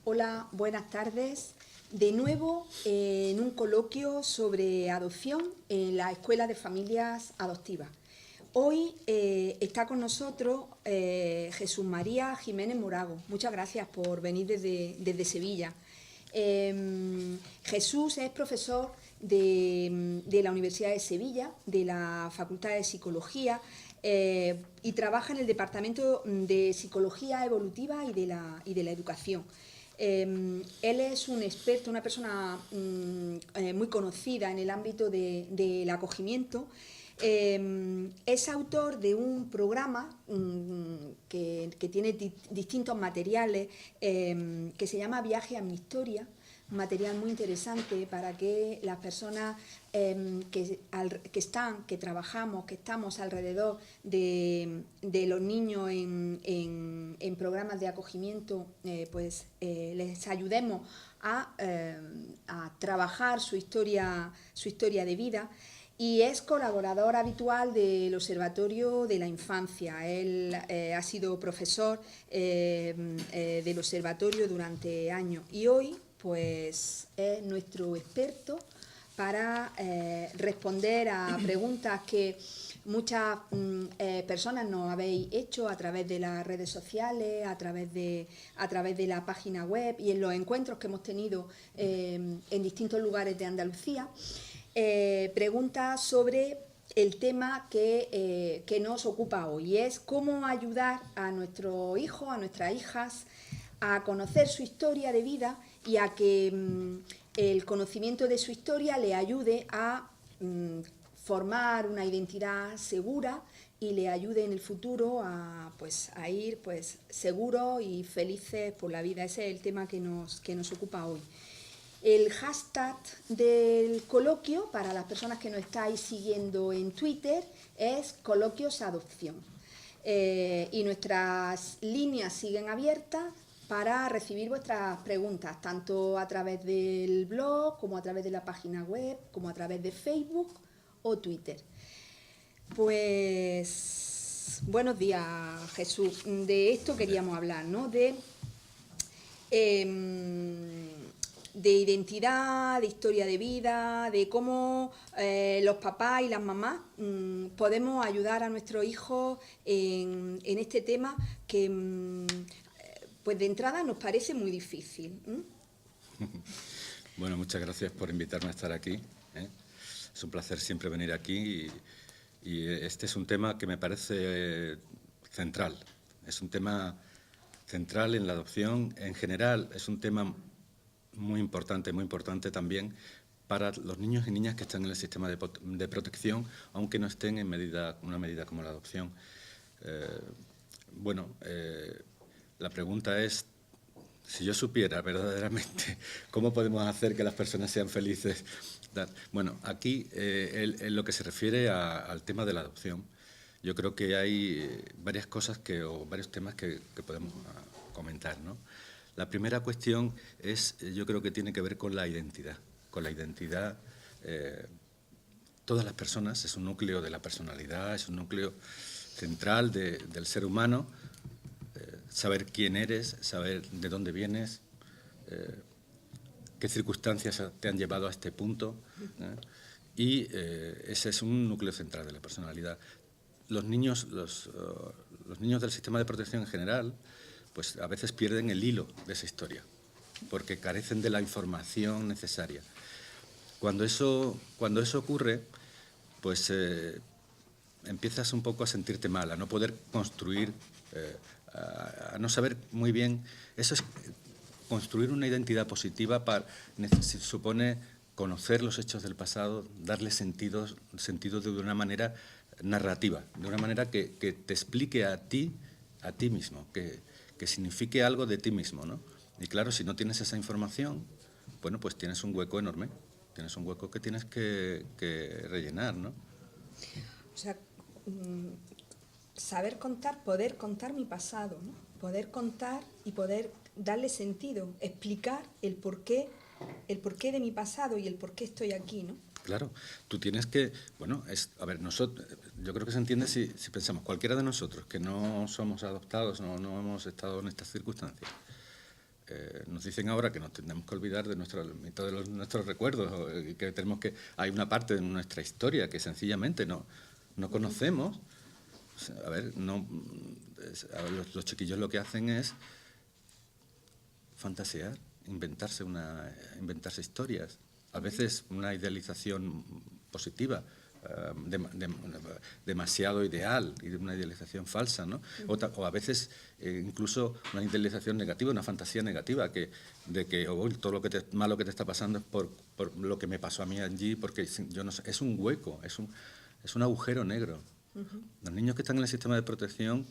Hola, buenas tardes. De nuevo en un coloquio sobre adopción en la Escuela de Familias Adoptivas. Hoy está con nosotros Jesús María Jiménez Morago. Muchas gracias por venir desde Sevilla. Jesús es profesor de la Universidad de Sevilla, de la Facultad de Psicología, y trabaja en el Departamento de Psicología Evolutiva y de la Educación. Él es un experto, una persona muy conocida en el ámbito del acogimiento. Es autor de un programa que tiene distintos materiales, que se llama Viaje a mi historia, un material muy interesante para que las personas que trabajamos, que estamos alrededor de los niños en programas de acogimiento, les ayudemos a trabajar su historia de vida. Y es colaborador habitual del Observatorio de la Infancia. Él ha sido profesor del observatorio durante años y hoy pues es nuestro experto para responder a preguntas que muchas personas nos habéis hecho a través de las redes sociales, a través de la página web y en los encuentros que hemos tenido en distintos lugares de Andalucía. Preguntas sobre el tema que nos ocupa hoy, y es cómo ayudar a nuestros hijos, a nuestras hijas, a conocer su historia de vida y a que el conocimiento de su historia le ayude a formar una identidad segura y le ayude en el futuro a ir seguros y felices por la vida. Ese es el tema que nos ocupa hoy. El hashtag del coloquio, para las personas que nos estáis siguiendo en Twitter, es coloquiosadopción. Y nuestras líneas siguen abiertas para recibir vuestras preguntas, tanto a través del blog, como a través de la página web, como a través de Facebook o Twitter. Pues, buenos días, Jesús. De esto queríamos hablar, ¿no? De identidad, de historia de vida, de cómo los papás y las mamás podemos ayudar a nuestros hijos en este tema que pues de entrada nos parece muy difícil. Bueno, muchas gracias por invitarme a estar aquí. Es un placer siempre venir aquí y este es un tema que me parece central. Es un tema central en la adopción en general. Es un tema muy importante también para los niños y niñas que están en el sistema de protección, aunque no estén en una medida como la adopción. La pregunta es, si yo supiera verdaderamente cómo podemos hacer que las personas sean felices. Bueno, aquí en lo que se refiere al tema de la adopción, yo creo que hay varias cosas o varios temas que podemos comentar, ¿no? La primera cuestión yo creo que tiene que ver con la identidad. Con la identidad, todas las personas, es un núcleo de la personalidad, es un núcleo central del ser humano. Saber quién eres, saber de dónde vienes, qué circunstancias te han llevado a este punto. Y ese es un núcleo central de la personalidad. Los niños del sistema de protección en general, pues a veces pierden el hilo de esa historia, porque carecen de la información necesaria. Cuando eso ocurre, pues empiezas un poco a sentirte mal, a no poder construir, a no saber muy bien. Eso es construir una identidad positiva, supone conocer los hechos del pasado, darle sentido de una manera narrativa, de una manera que te explique a ti mismo, que signifique algo de ti mismo, ¿no? Y claro, si no tienes esa información, bueno, pues tienes un hueco enorme, tienes un hueco que tienes que rellenar, ¿no? O sea, saber contar, poder contar mi pasado, ¿no? Poder contar y poder darle sentido, explicar el porqué de mi pasado y el por qué estoy aquí, ¿no? Claro, tú tienes que, yo creo que se entiende si pensamos, cualquiera de nosotros que no somos adoptados, no hemos estado en estas circunstancias, nos dicen ahora que nos tenemos que olvidar de mitad de nuestros recuerdos, que hay una parte de nuestra historia que sencillamente no conocemos. A ver, los chiquillos lo que hacen es fantasear, inventarse historias, a veces una idealización positiva, demasiado ideal y de una idealización falsa, ¿no? O a veces incluso una idealización negativa, una fantasía negativa de que todo lo malo que te está pasando es por lo que me pasó a mí allí, porque yo no sé, es un hueco, es un agujero negro. Los niños que están en el sistema de protección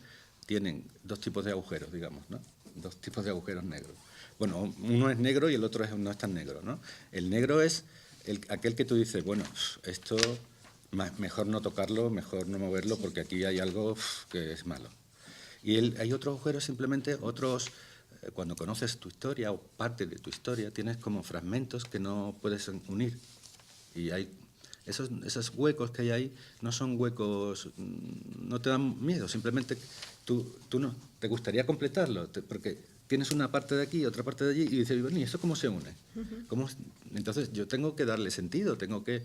tienen dos tipos de agujeros, digamos, ¿no? Dos tipos de agujeros negros. Bueno, uno es negro y el otro no es tan negro, ¿no? El negro es aquel que tú dices, bueno, esto mejor no tocarlo, mejor no moverlo, porque aquí hay algo que es malo. Y hay otros agujeros, simplemente cuando conoces tu historia o parte de tu historia, tienes como fragmentos que no puedes unir. Y hay esos huecos que hay ahí no son huecos, no te dan miedo, simplemente tú no te gustaría completarlo, porque tienes una parte de aquí y otra parte de allí y dices, bueno, ¿y eso cómo se une? Entonces yo tengo que darle sentido, tengo que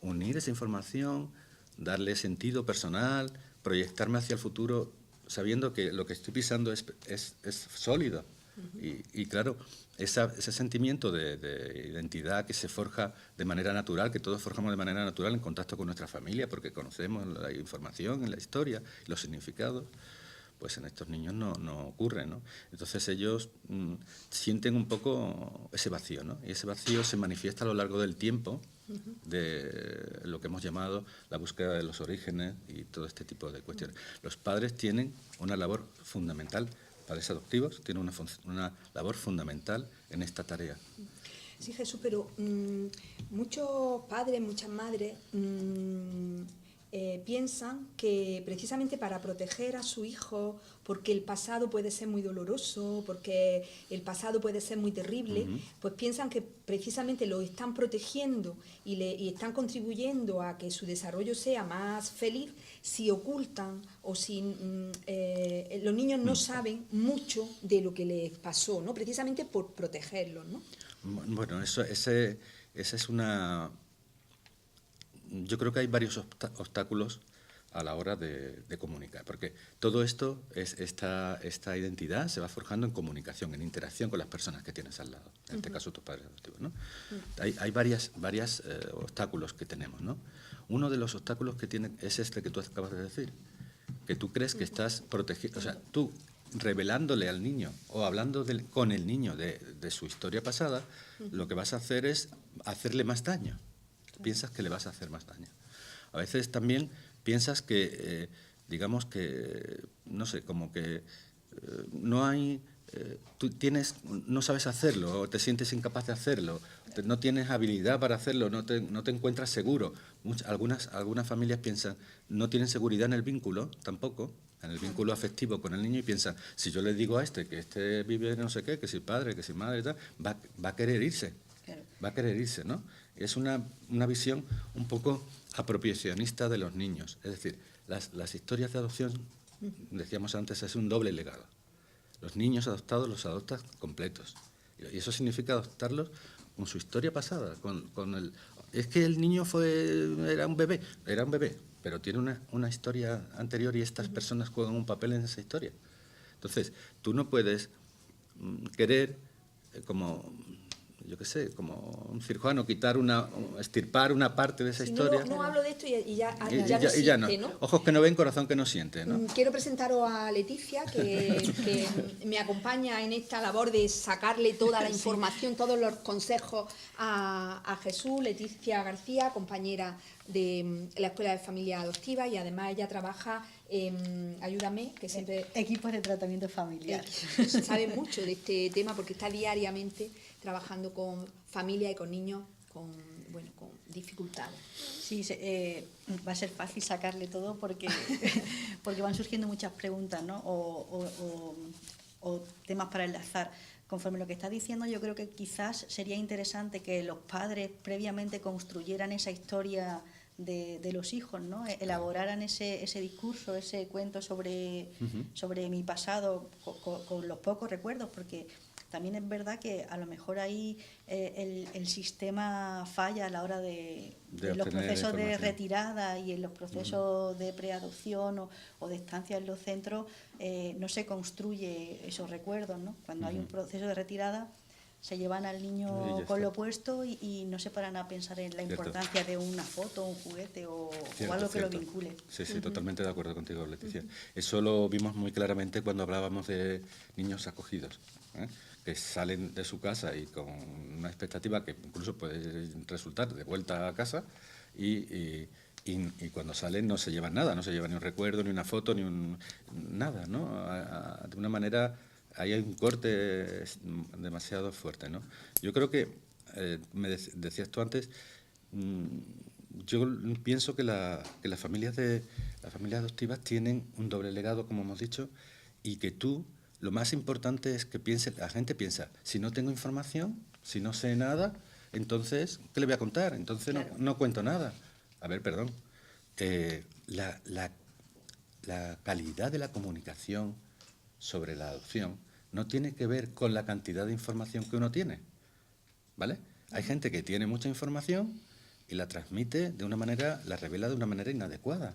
unir esa información, darle sentido personal, proyectarme hacia el futuro sabiendo que lo que estoy pisando es sólido. Y claro, ese sentimiento de identidad que se forja de manera natural, que todos forjamos de manera natural en contacto con nuestra familia, porque conocemos la información, en la historia, los significados, pues en estos niños no ocurre, ¿no? Entonces ellos sienten un poco ese vacío, ¿no? Y ese vacío se manifiesta a lo largo del tiempo, de lo que hemos llamado la búsqueda de los orígenes y todo este tipo de cuestiones. Los padres tienen una labor fundamental, padres adoptivos tienen una labor fundamental en esta tarea. Sí, Jesús, pero muchos padres, muchas madres piensan que precisamente para proteger a su hijo, porque el pasado puede ser muy doloroso, porque el pasado puede ser muy terrible, pues piensan que precisamente lo están protegiendo y están contribuyendo a que su desarrollo sea más feliz si ocultan o si los niños no saben mucho de lo que les pasó, ¿no? Precisamente por protegerlos, ¿no? Bueno, esa es una... Yo creo que hay varios obstáculos a la hora de comunicar, porque todo esto, esta identidad se va forjando en comunicación, en interacción con las personas que tienes al lado, en este caso tus padres adoptivos, ¿no? Hay varios obstáculos que tenemos, ¿no? Uno de los obstáculos que tiene es este que tú acabas de decir, que tú crees que estás protegiendo, o sea, tú revelándole al niño o hablando con el niño de su historia pasada, lo que vas a hacer es hacerle más daño. Piensas que le vas a hacer más daño. A veces también piensas que, digamos que, no sé, como que no hay... tú no sabes hacerlo o te sientes incapaz de hacerlo, no tienes habilidad para hacerlo, no te encuentras seguro. Algunas familias piensan, no tienen seguridad en el vínculo tampoco, en el vínculo afectivo con el niño, y piensan, si yo le digo a que este vive no sé qué, que si padre, que si madre y tal, va a querer irse. Claro. Va a querer irse, ¿no? Es una visión un poco apropiacionista de los niños. Es decir, las historias de adopción, decíamos antes, es un doble legado. Los niños adoptados los adoptas completos. Y eso significa adoptarlos con su historia pasada. Es que el niño era un bebé, pero tiene una historia anterior y estas personas juegan un papel en esa historia. Entonces, tú no puedes querer como... yo qué sé, como un cirujano, extirpar una parte de esa historia. No hablo de esto y ya no siente, ¿no? Ojos que no ven, corazón que no siente, ¿no? Quiero presentaros a Leticia, que me acompaña en esta labor de sacarle toda la información, todos los consejos a Jesús. Leticia García, compañera de la Escuela de Familia Adoptiva, y además ella trabaja ayúdame, que siempre... Equipos de tratamiento familiar. Sabe mucho de este tema porque está diariamente trabajando con familias y con niños con dificultades. Sí, va a ser fácil sacarle todo porque van surgiendo muchas preguntas, ¿no? o temas para enlazar. Conforme lo que está diciendo, yo creo que quizás sería interesante que los padres previamente construyeran esa historia de los hijos, ¿no? Elaboraran ese discurso, ese cuento sobre mi pasado con los pocos recuerdos, porque También es verdad que a lo mejor ahí el sistema falla a la hora de los procesos de retirada y en los procesos de preadopción o de estancia en los centros, no se construye esos recuerdos, ¿no? Cuando hay un proceso de retirada, se llevan al niño con lo puesto y no se paran a pensar en la importancia de una foto, un juguete o algo que lo vincule. Sí, sí, totalmente de acuerdo contigo, Leticia. Eso lo vimos muy claramente cuando hablábamos de niños acogidos, que salen de su casa y con una expectativa que incluso puede resultar de vuelta a casa y cuando salen no se llevan nada, no se llevan ni un recuerdo, ni una foto, nada, ¿no? De una manera... Ahí hay un corte demasiado fuerte, ¿no? Yo creo que, me decías tú antes, yo pienso que las familias adoptivas tienen un doble legado, como hemos dicho, y que lo más importante es que la gente piensa, si no tengo información, si no sé nada, entonces, ¿qué le voy a contar? Entonces claro. no cuento nada. A ver, perdón. La calidad de la comunicación sobre la adopción no tiene que ver con la cantidad de información que uno tiene, ¿vale? Hay gente que tiene mucha información y la transmite de una manera, la revela de una manera inadecuada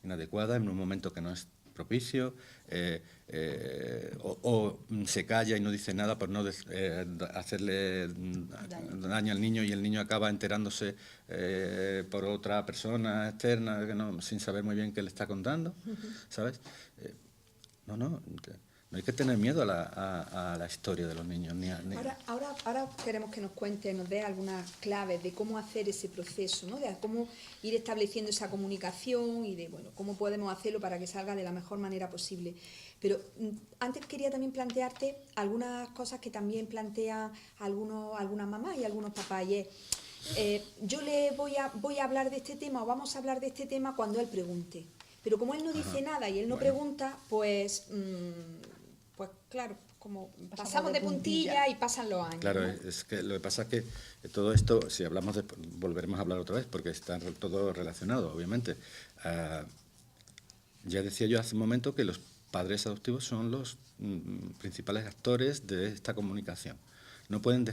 en un momento que no es propicio, o se calla y no dice nada por no hacerle daño al niño y el niño acaba enterándose por otra persona externa sin saber muy bien qué le está contando, ¿sabes? No hay que tener miedo a la historia de los niños. Ahora queremos que nos cuente, nos dé algunas claves de cómo hacer ese proceso, ¿no? De cómo ir estableciendo esa comunicación y de cómo podemos hacerlo para que salga de la mejor manera posible. Pero antes quería también plantearte algunas cosas que también plantean algunas mamás y algunos papás. Y yo le voy a hablar de este tema o vamos a hablar de este tema cuando él pregunte. Pero como él no dice nada y él no pregunta, pues claro, como pasamos de puntilla y pasan los años. Claro, ¿no? Es que lo que pasa es que todo esto, si hablamos volveremos a hablar otra vez, porque está todo relacionado, obviamente. Ya decía yo hace un momento que los padres adoptivos son los principales actores de esta comunicación. No pueden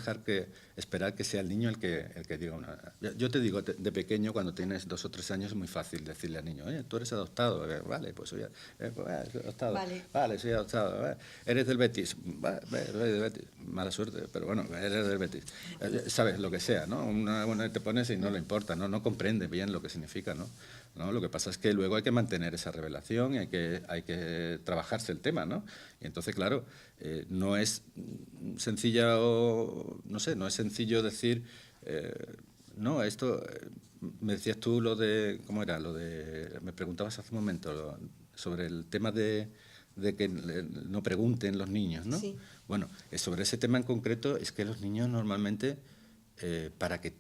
esperar que sea el niño el que diga una... Yo te digo, de pequeño, cuando tienes 2 o 3 años, es muy fácil decirle al niño, oye, tú eres adoptado. Vale, pues soy adoptado. Vale, soy adoptado. Eres del Betis. Vale, soy del Betis. Mala suerte, pero bueno, eres del Betis. Sabes, lo que sea, ¿no? Te pones y no le importa, no comprende bien lo que significa, ¿no? Lo que pasa es que luego hay que mantener esa revelación y hay que trabajarse el tema, ¿no? Y entonces, claro, no es sencilla no es sencillo decir, no, esto, me decías tú ¿cómo era? Me preguntabas hace un momento sobre el tema de que no pregunten los niños, ¿no? Sí. Bueno, sobre ese tema en concreto es que los niños normalmente, para que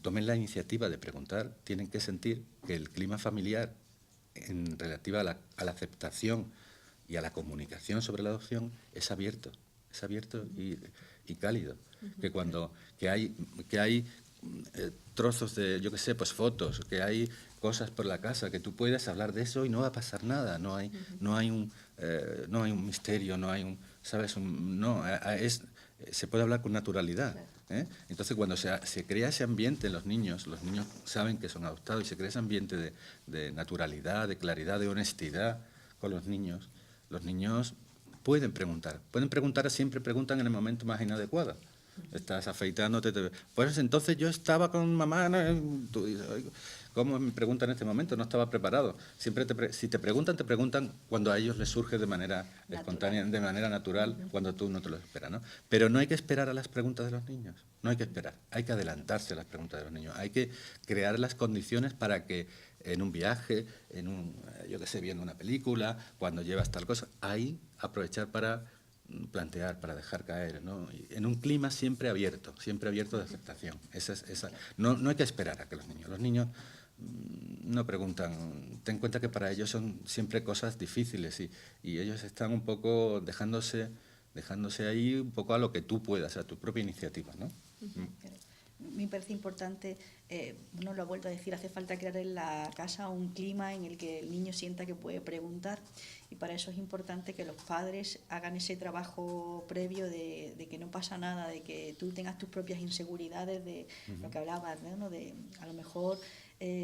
tomen la iniciativa de preguntar, tienen que sentir que el clima familiar en relativa a la aceptación y a la comunicación sobre la adopción es abierto y cálido. Que hay trozos de, yo qué sé, pues fotos, que hay cosas por la casa, que tú puedes hablar de eso y no va a pasar nada, no hay un misterio, no hay un, ¿sabes? Se puede hablar con naturalidad. Entonces, cuando se crea ese ambiente en los niños saben que son adoptados y se crea ese ambiente de naturalidad, de claridad, de honestidad con los niños pueden preguntar. Siempre preguntan en el momento más inadecuado. Estás afeitándote. Pues entonces yo estaba con mamá. Tú dices, ¿cómo me preguntan en este momento? No estaba preparado. Siempre si te preguntan cuando a ellos les surge de manera espontánea, de manera natural, cuando tú no te lo esperas, ¿no? Pero no hay que esperar a las preguntas de los niños. No hay que esperar. Hay que adelantarse a las preguntas de los niños. Hay que crear las condiciones para que en un viaje, yo qué sé, viendo una película, cuando llevas tal cosa, ahí aprovechar para plantear, para dejar caer, ¿no? En un clima siempre abierto de aceptación. No hay que esperar a que los niños no preguntan. Ten en cuenta que para ellos son siempre cosas difíciles y ellos están un poco dejándose ahí un poco a lo que tú puedas, a tu propia iniciativa, ¿no? me parece importante, lo ha vuelto a decir, hace falta crear en la casa un clima en el que el niño sienta que puede preguntar, y para eso es importante que los padres hagan ese trabajo previo de que no pasa nada, de que tú tengas tus propias inseguridades, de lo que hablabas, ¿no? De a lo mejor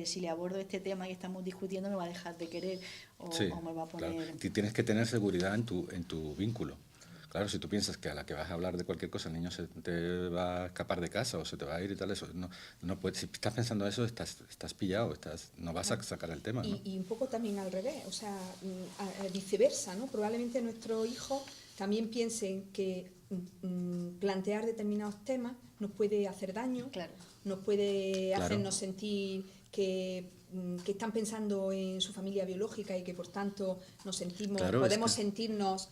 si le abordo este tema que estamos discutiendo me va a dejar de querer o me va a poner... Claro. Tienes que tener seguridad en tu vínculo. Claro, si tú piensas que a la que vas a hablar de cualquier cosa el niño se te va a escapar de casa o se te va a ir y tal, eso no puedes, si estás pensando eso estás pillado, no vas a sacar el tema, ¿no? Y un poco también al revés, o sea, viceversa, ¿no? Probablemente nuestros hijos también piensen que plantear determinados temas nos puede hacer daño, Claro. nos puede hacernos sentir que están pensando en su familia biológica y que por tanto podemos sentirnos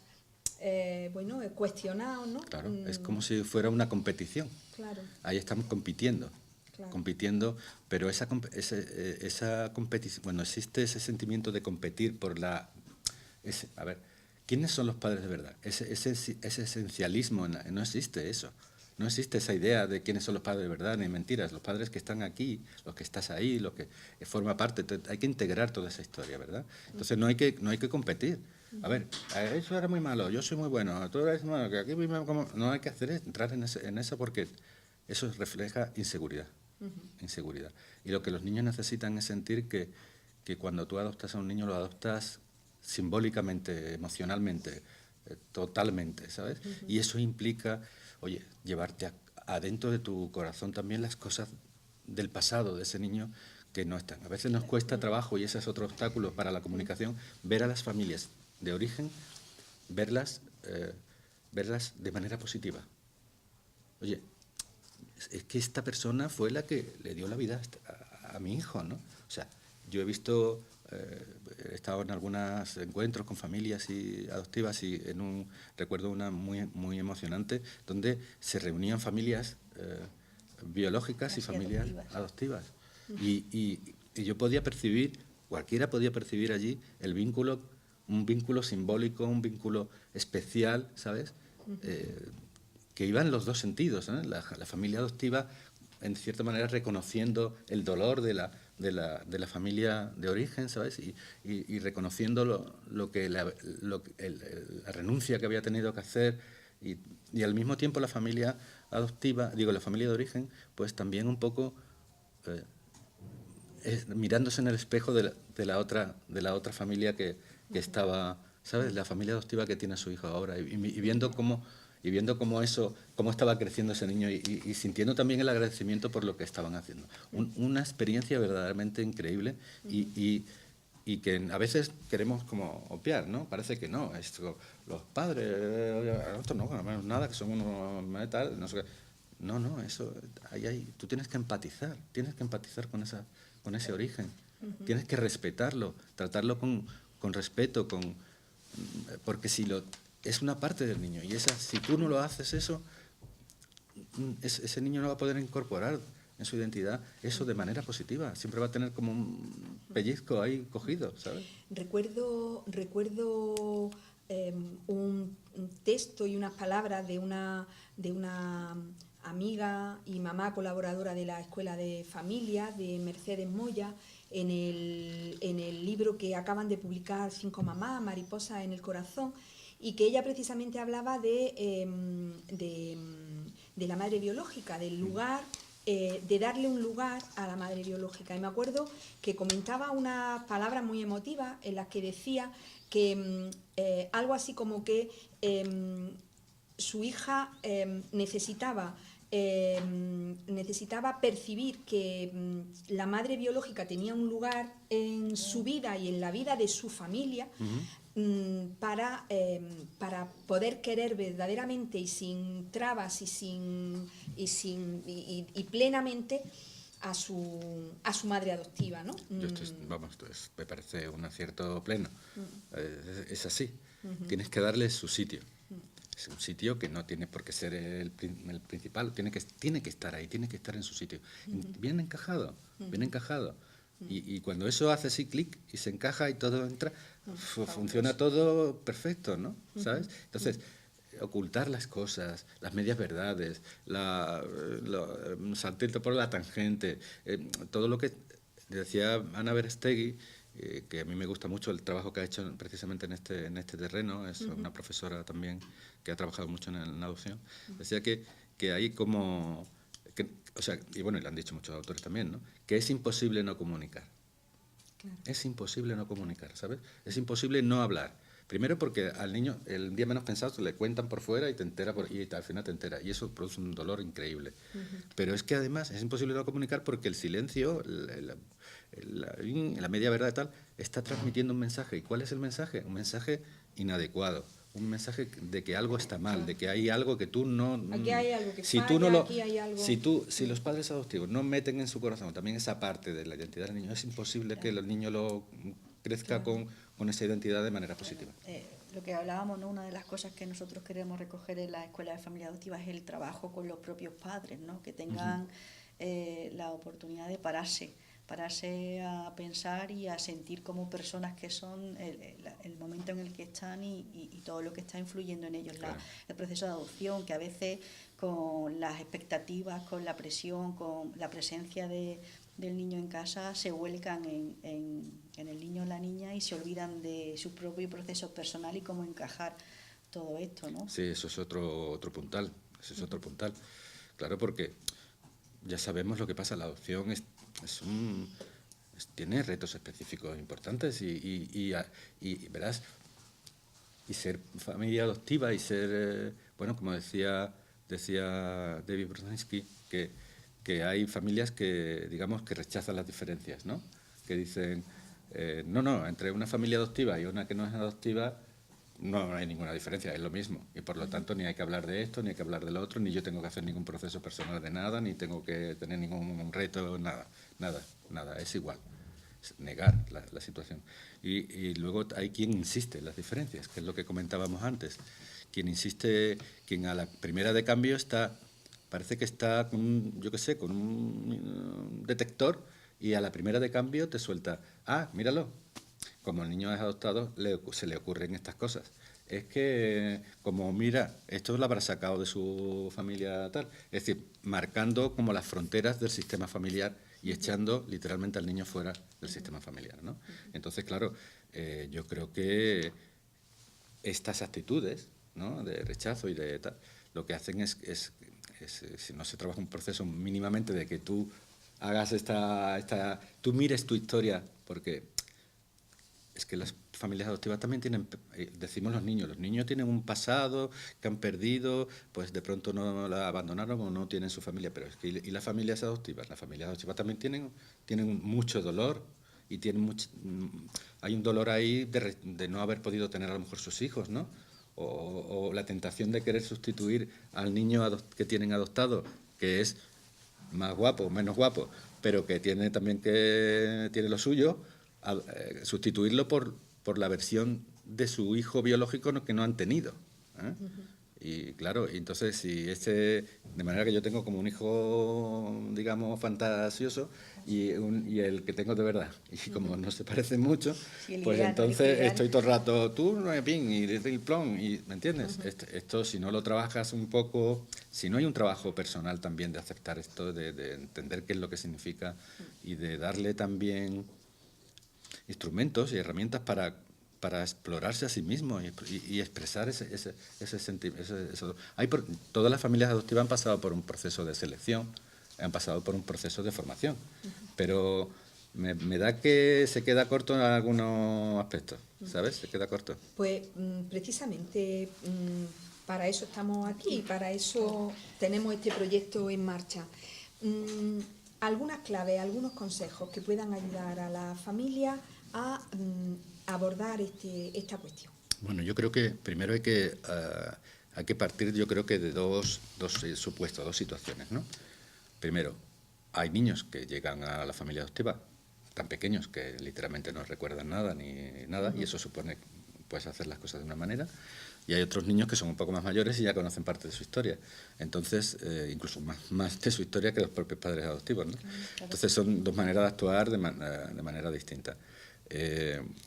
cuestionados, ¿no? Claro, es como si fuera una competición. Claro. Ahí estamos compitiendo. Claro. Compitiendo, pero esa competición, bueno, existe ese sentimiento de competir por a ver, ¿quiénes son los padres de verdad? Ese esencialismo, no existe eso. No existe esa idea de quiénes son los padres de verdad, ni mentiras. Los padres que están aquí, los que estás ahí, los que forma parte. Hay que integrar toda esa historia, ¿verdad? Entonces no hay que competir. A ver, eso era muy malo, yo soy muy bueno, tú eres malo, que aquí no hay que entrar en eso porque eso refleja inseguridad. Inseguridad. Y lo que los niños necesitan es sentir que cuando tú adoptas a un niño lo adoptas simbólicamente, emocionalmente, totalmente, ¿sabes? Y eso implica, oye, llevarte adentro de tu corazón también las cosas del pasado de ese niño que no están. A veces nos cuesta trabajo, y ese es otro obstáculo para la comunicación, ver a las familias de origen, verlas de manera positiva. Oye, es que esta persona fue la que le dio la vida a mi hijo, ¿no? O sea, yo he estado en algunos encuentros con familias adoptivas y recuerdo una muy, muy emocionante donde se reunían familias biológicas y familias adoptivas. Y yo podía percibir, cualquiera podía percibir allí un vínculo simbólico, un vínculo especial, ¿sabes? Que iba en los dos sentidos, ¿no? La familia adoptiva, en cierta manera, reconociendo el dolor de la familia de origen, ¿sabes? Y reconociendo la renuncia que había tenido que hacer y al mismo tiempo la familia adoptiva, la familia de origen, pues también un poco mirándose en el espejo de la otra familia que estaba, ¿sabes? La familia adoptiva que tiene a su hijo ahora y viendo cómo estaba creciendo ese niño y sintiendo también el agradecimiento por lo que estaban haciendo. Una experiencia verdaderamente increíble y que a veces queremos como obviar, ¿no? Parece que no, los padres, esto no, nada, que son unos tal, no sé qué. No, eso, tú tienes que empatizar con ese origen, tienes que respetarlo, tratarlo con respeto, porque es una parte del niño y si tú no lo haces eso, ese niño no va a poder incorporar en su identidad eso de manera positiva, siempre va a tener como un pellizco ahí cogido, ¿sabes? Recuerdo un texto y unas palabras de una amiga y mamá colaboradora de la Escuela de Familia, de Mercedes Moya, en el libro que acaban de publicar 5 mamás, Mariposa en el corazón, y que ella precisamente hablaba de la madre biológica, del lugar, de darle un lugar a la madre biológica. Y me acuerdo que comentaba unas palabras muy emotivas en las que decía que algo así como que su hija necesitaba percibir que la madre biológica tenía un lugar en su vida y en la vida de su familia, para poder querer verdaderamente y sin trabas y plenamente a su madre adoptiva, ¿no? Me parece un acierto pleno. Es así. Tienes que darle su sitio. Es un sitio que no tiene por qué ser el principal, tiene que estar ahí, tiene que estar en su sitio. Bien encajado, bien encajado. Y cuando eso hace así clic y se encaja y todo entra, funciona todo perfecto, ¿no? ¿Sabes? Entonces, ocultar las cosas, las medias verdades, saltarte por la tangente, todo lo que decía Ana Berestegui, que a mí me gusta mucho el trabajo que ha hecho precisamente en este terreno, es una profesora también que ha trabajado mucho en la adopción, decía que hay como, o sea, y bueno, y lo han dicho muchos autores también, ¿no?, que es imposible no comunicar. Claro. Es imposible no comunicar, ¿sabes? Es imposible no hablar. Primero porque al niño, el día menos pensado, se le cuentan por fuera y te entera y al final te entera. Y eso produce un dolor increíble. Pero es que además es imposible no comunicar porque el silencio, la media verdad y tal, está transmitiendo un mensaje. ¿Y cuál es el mensaje? Un mensaje inadecuado. Un mensaje de que algo está mal, de que hay algo que tú no... Aquí hay algo que si falla, tú no lo, aquí hay algo... Si los padres adoptivos no meten en su corazón también esa parte de la identidad del niño, es imposible que el niño lo crezca con esa identidad de manera positiva. Lo que hablábamos, ¿no?, una de las cosas que nosotros queremos recoger en la Escuela de Familia Adoptiva es el trabajo con los propios padres, ¿no?, que tengan la oportunidad de pararse a pensar y a sentir como personas que son el momento en el que están y todo lo que está influyendo en ellos. Claro. El proceso de adopción, que a veces con las expectativas, con la presión, con la presencia del niño en casa, se vuelcan en el niño o la niña y se olvidan de su propio proceso personal y cómo encajar todo esto, ¿no? Sí, eso es otro puntal. Eso es otro puntal. Claro, porque ya sabemos lo que pasa. La adopción tiene retos específicos importantes y verás, y ser familia adoptiva y ser, bueno, como decía David Brzezinski, que hay familias que, digamos, que rechazan las diferencias, ¿no? Que dicen, no, entre una familia adoptiva y una que no es adoptiva no hay ninguna diferencia, es lo mismo. Y por lo tanto ni hay que hablar de esto, ni hay que hablar de lo otro, ni yo tengo que hacer ningún proceso personal de nada, ni tengo que tener ningún reto, nada, es igual. Es negar la situación. Y luego hay quien insiste en las diferencias, que es lo que comentábamos antes. Quien insiste, quien a la primera de cambio parece que está con un detector y a la primera de cambio te suelta, míralo, como el niño es adoptado se le ocurren estas cosas. Es que, como mira, esto lo habrá sacado de su familia tal. Es decir, marcando como las fronteras del sistema familiar y echando literalmente al niño fuera del sistema familiar, ¿no? Entonces, claro, yo creo que estas actitudes, ¿no?, de rechazo y de tal, lo que hacen es si no se trabaja un proceso mínimamente de que tú hagas tú mires tu historia, porque es que las familias adoptivas también tienen, decimos los niños tienen un pasado que han perdido, pues de pronto no la abandonaron o no tienen su familia, pero es que y las familias adoptivas también tienen mucho dolor y hay un dolor ahí de no haber podido tener a lo mejor sus hijos, ¿no? O la tentación de querer sustituir al niño que tienen adoptado, que es más guapo, menos guapo, pero que tiene lo suyo, sustituirlo por la versión de su hijo biológico que no han tenido, ¿eh? Y claro, entonces de manera que yo tengo como un hijo, digamos, fantasioso y el que tengo de verdad, y como no se parecen mucho, pues entonces estoy todo el rato, tú, ping, y plom, y ¿me entiendes? Esto si no lo trabajas un poco, si no hay un trabajo personal también de aceptar esto, de entender qué es lo que significa y de darle también instrumentos y herramientas para explorarse a sí mismo y expresar ese sentimiento. Todas las familias adoptivas han pasado por un proceso de selección, han pasado por un proceso de formación, pero me da que se queda corto en algunos aspectos, ¿sabes? Se queda corto. Pues precisamente para eso estamos aquí, para eso tenemos este proyecto en marcha. Algunas claves, algunos consejos que puedan ayudar a la familia a abordar esta cuestión. Bueno, yo creo que primero hay que partir, yo creo que de dos supuestos, dos situaciones, ¿no? Primero, hay niños que llegan a la familia adoptiva tan pequeños que literalmente no recuerdan nada y eso supone que puedes hacer las cosas de una manera. Y hay otros niños que son un poco más mayores y ya conocen parte de su historia. Entonces, incluso más de su historia que los propios padres adoptivos, ¿no? Claro. Entonces, son dos maneras de actuar de manera distinta.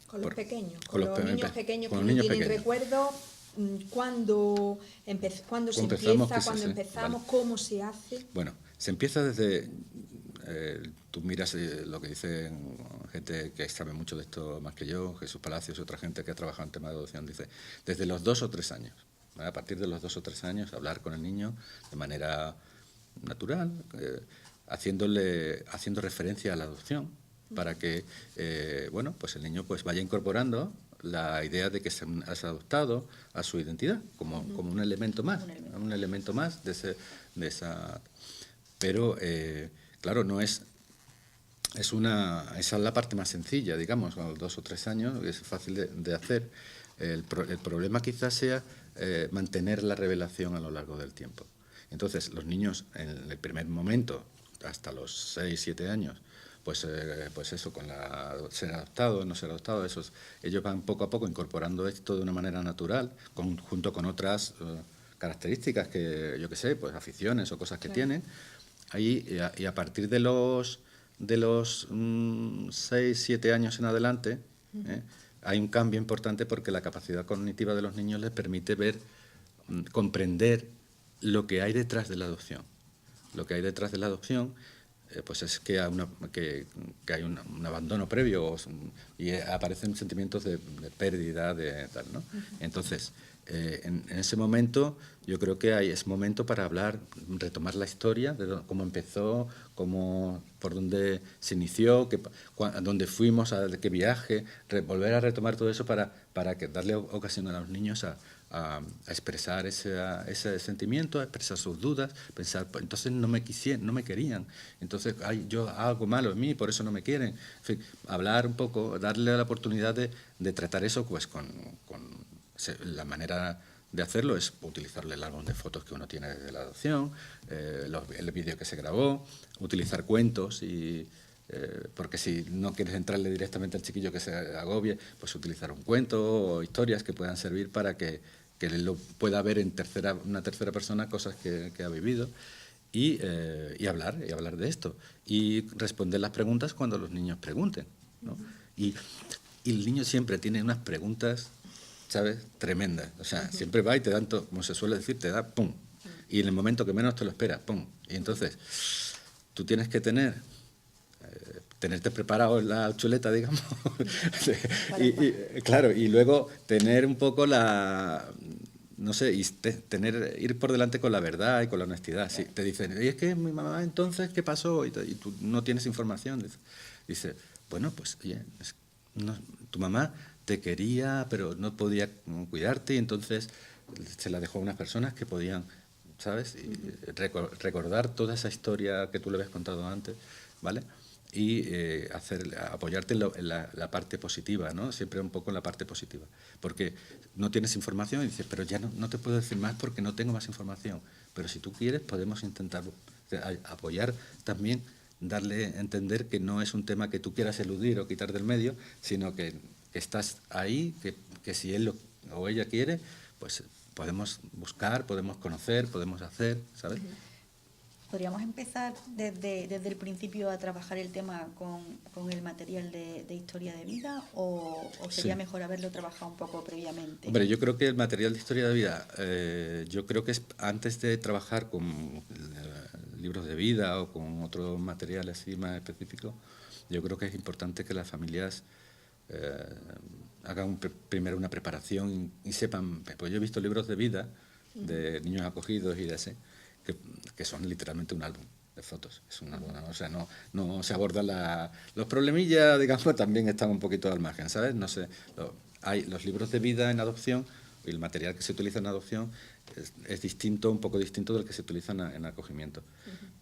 Con los pequeños, con los niños pequeños que no tienen recuerdos, ¿Cuándo se Empezamos, empieza? sí, ¿Cuándo sí, empezamos? vale. ¿Cómo se hace? Bueno, se empieza desde... tú miras lo que dicen gente que sabe mucho de esto más que yo, Jesús Palacios y otra gente que ha trabajado en tema de adopción, dice, desde los 2 o 3 años. ¿Vale? A partir de los 2 o 3 años, hablar con el niño de manera natural, haciendo referencia a la adopción, para que bueno, pues el niño pues vaya incorporando la idea de que se has adoptado a su identidad como un elemento más, un elemento más de esa. Pero claro, no es esa es la parte más sencilla, digamos, a los 2 o 3 años es fácil de hacer. El problema quizás sea mantener la revelación a lo largo del tiempo. Entonces, los niños en el primer momento, hasta los 6, 7 años, pues eso, con ser adoptado, no ser adoptado, ellos van poco a poco incorporando esto de una manera natural, junto con otras características que, yo qué sé, pues aficiones o cosas que tienen. Ahí, y a partir de los 6, 7 años en adelante, hay un cambio importante porque la capacidad cognitiva de los niños les permite comprender lo que hay detrás de la adopción. Lo que hay detrás de la adopción pues es que hay un abandono previo y aparecen sentimientos de pérdida, de tal, ¿no? Entonces, en ese momento yo creo que es momento para retomar la historia, de cómo empezó, por dónde se inició, dónde fuimos, a qué viaje, volver a retomar todo eso para darle ocasión a los niños a expresar ese sentimiento, a expresar sus dudas, pensar, pues, entonces no me querían, entonces yo hago algo malo en mí, por eso no me quieren. En fin, hablar un poco, darle la oportunidad de tratar eso pues la manera de hacerlo es utilizarle el álbum de fotos que uno tiene desde la adopción, el vídeo que se grabó, utilizar cuentos porque si no quieres entrarle directamente al chiquillo que se agobie, pues utilizar un cuento o historias que puedan servir para que él lo pueda ver en una tercera persona, cosas que ha vivido, y hablar de esto, y responder las preguntas cuando los niños pregunten, ¿no? Y el niño siempre tiene unas preguntas, ¿sabes?, tremendas. O sea, siempre va y te dan todo, como se suele decir, te da pum. Y en el momento que menos te lo esperas, pum. Y entonces, tú tienes que tenerte preparado en la chuleta, digamos. Claro, y luego tener un poco no sé, ir por delante con la verdad y con la honestidad. Si te dicen, y es que mi mamá, entonces, ¿qué pasó? Y tú no tienes información. Dice, bueno, pues, oye, tu mamá te quería, pero no podía cuidarte, y entonces se la dejó a unas personas que podían, ¿sabes?, y recordar toda esa historia que tú le habías contado antes, ¿vale? Y apoyarte en la parte positiva, ¿no? Siempre un poco en la parte positiva. Porque no tienes información y dices, pero ya no te puedo decir más porque no tengo más información. Pero si tú quieres, podemos intentar apoyar también, darle a entender que no es un tema que tú quieras eludir o quitar del medio, sino que estás ahí, que si él o ella quiere, pues podemos buscar, podemos conocer, podemos hacer, ¿sabes? ¿Podríamos empezar desde el principio a trabajar el tema con el material de historia de vida o sería mejor haberlo trabajado un poco previamente? Hombre, yo creo que el material de historia de vida, yo creo que es antes de trabajar con libros de vida o con otros materiales así más específicos, yo creo que es importante que las familias hagan primero una preparación y sepan, pues yo he visto libros de vida de niños acogidos y de así, que son literalmente un álbum de fotos. Es un álbum, o sea, no se abordan los problemillas, digamos, también están un poquito al margen, ¿sabes? No sé, hay los libros de vida en adopción y el material que se utiliza en adopción es distinto, un poco distinto del que se utiliza en acogimiento,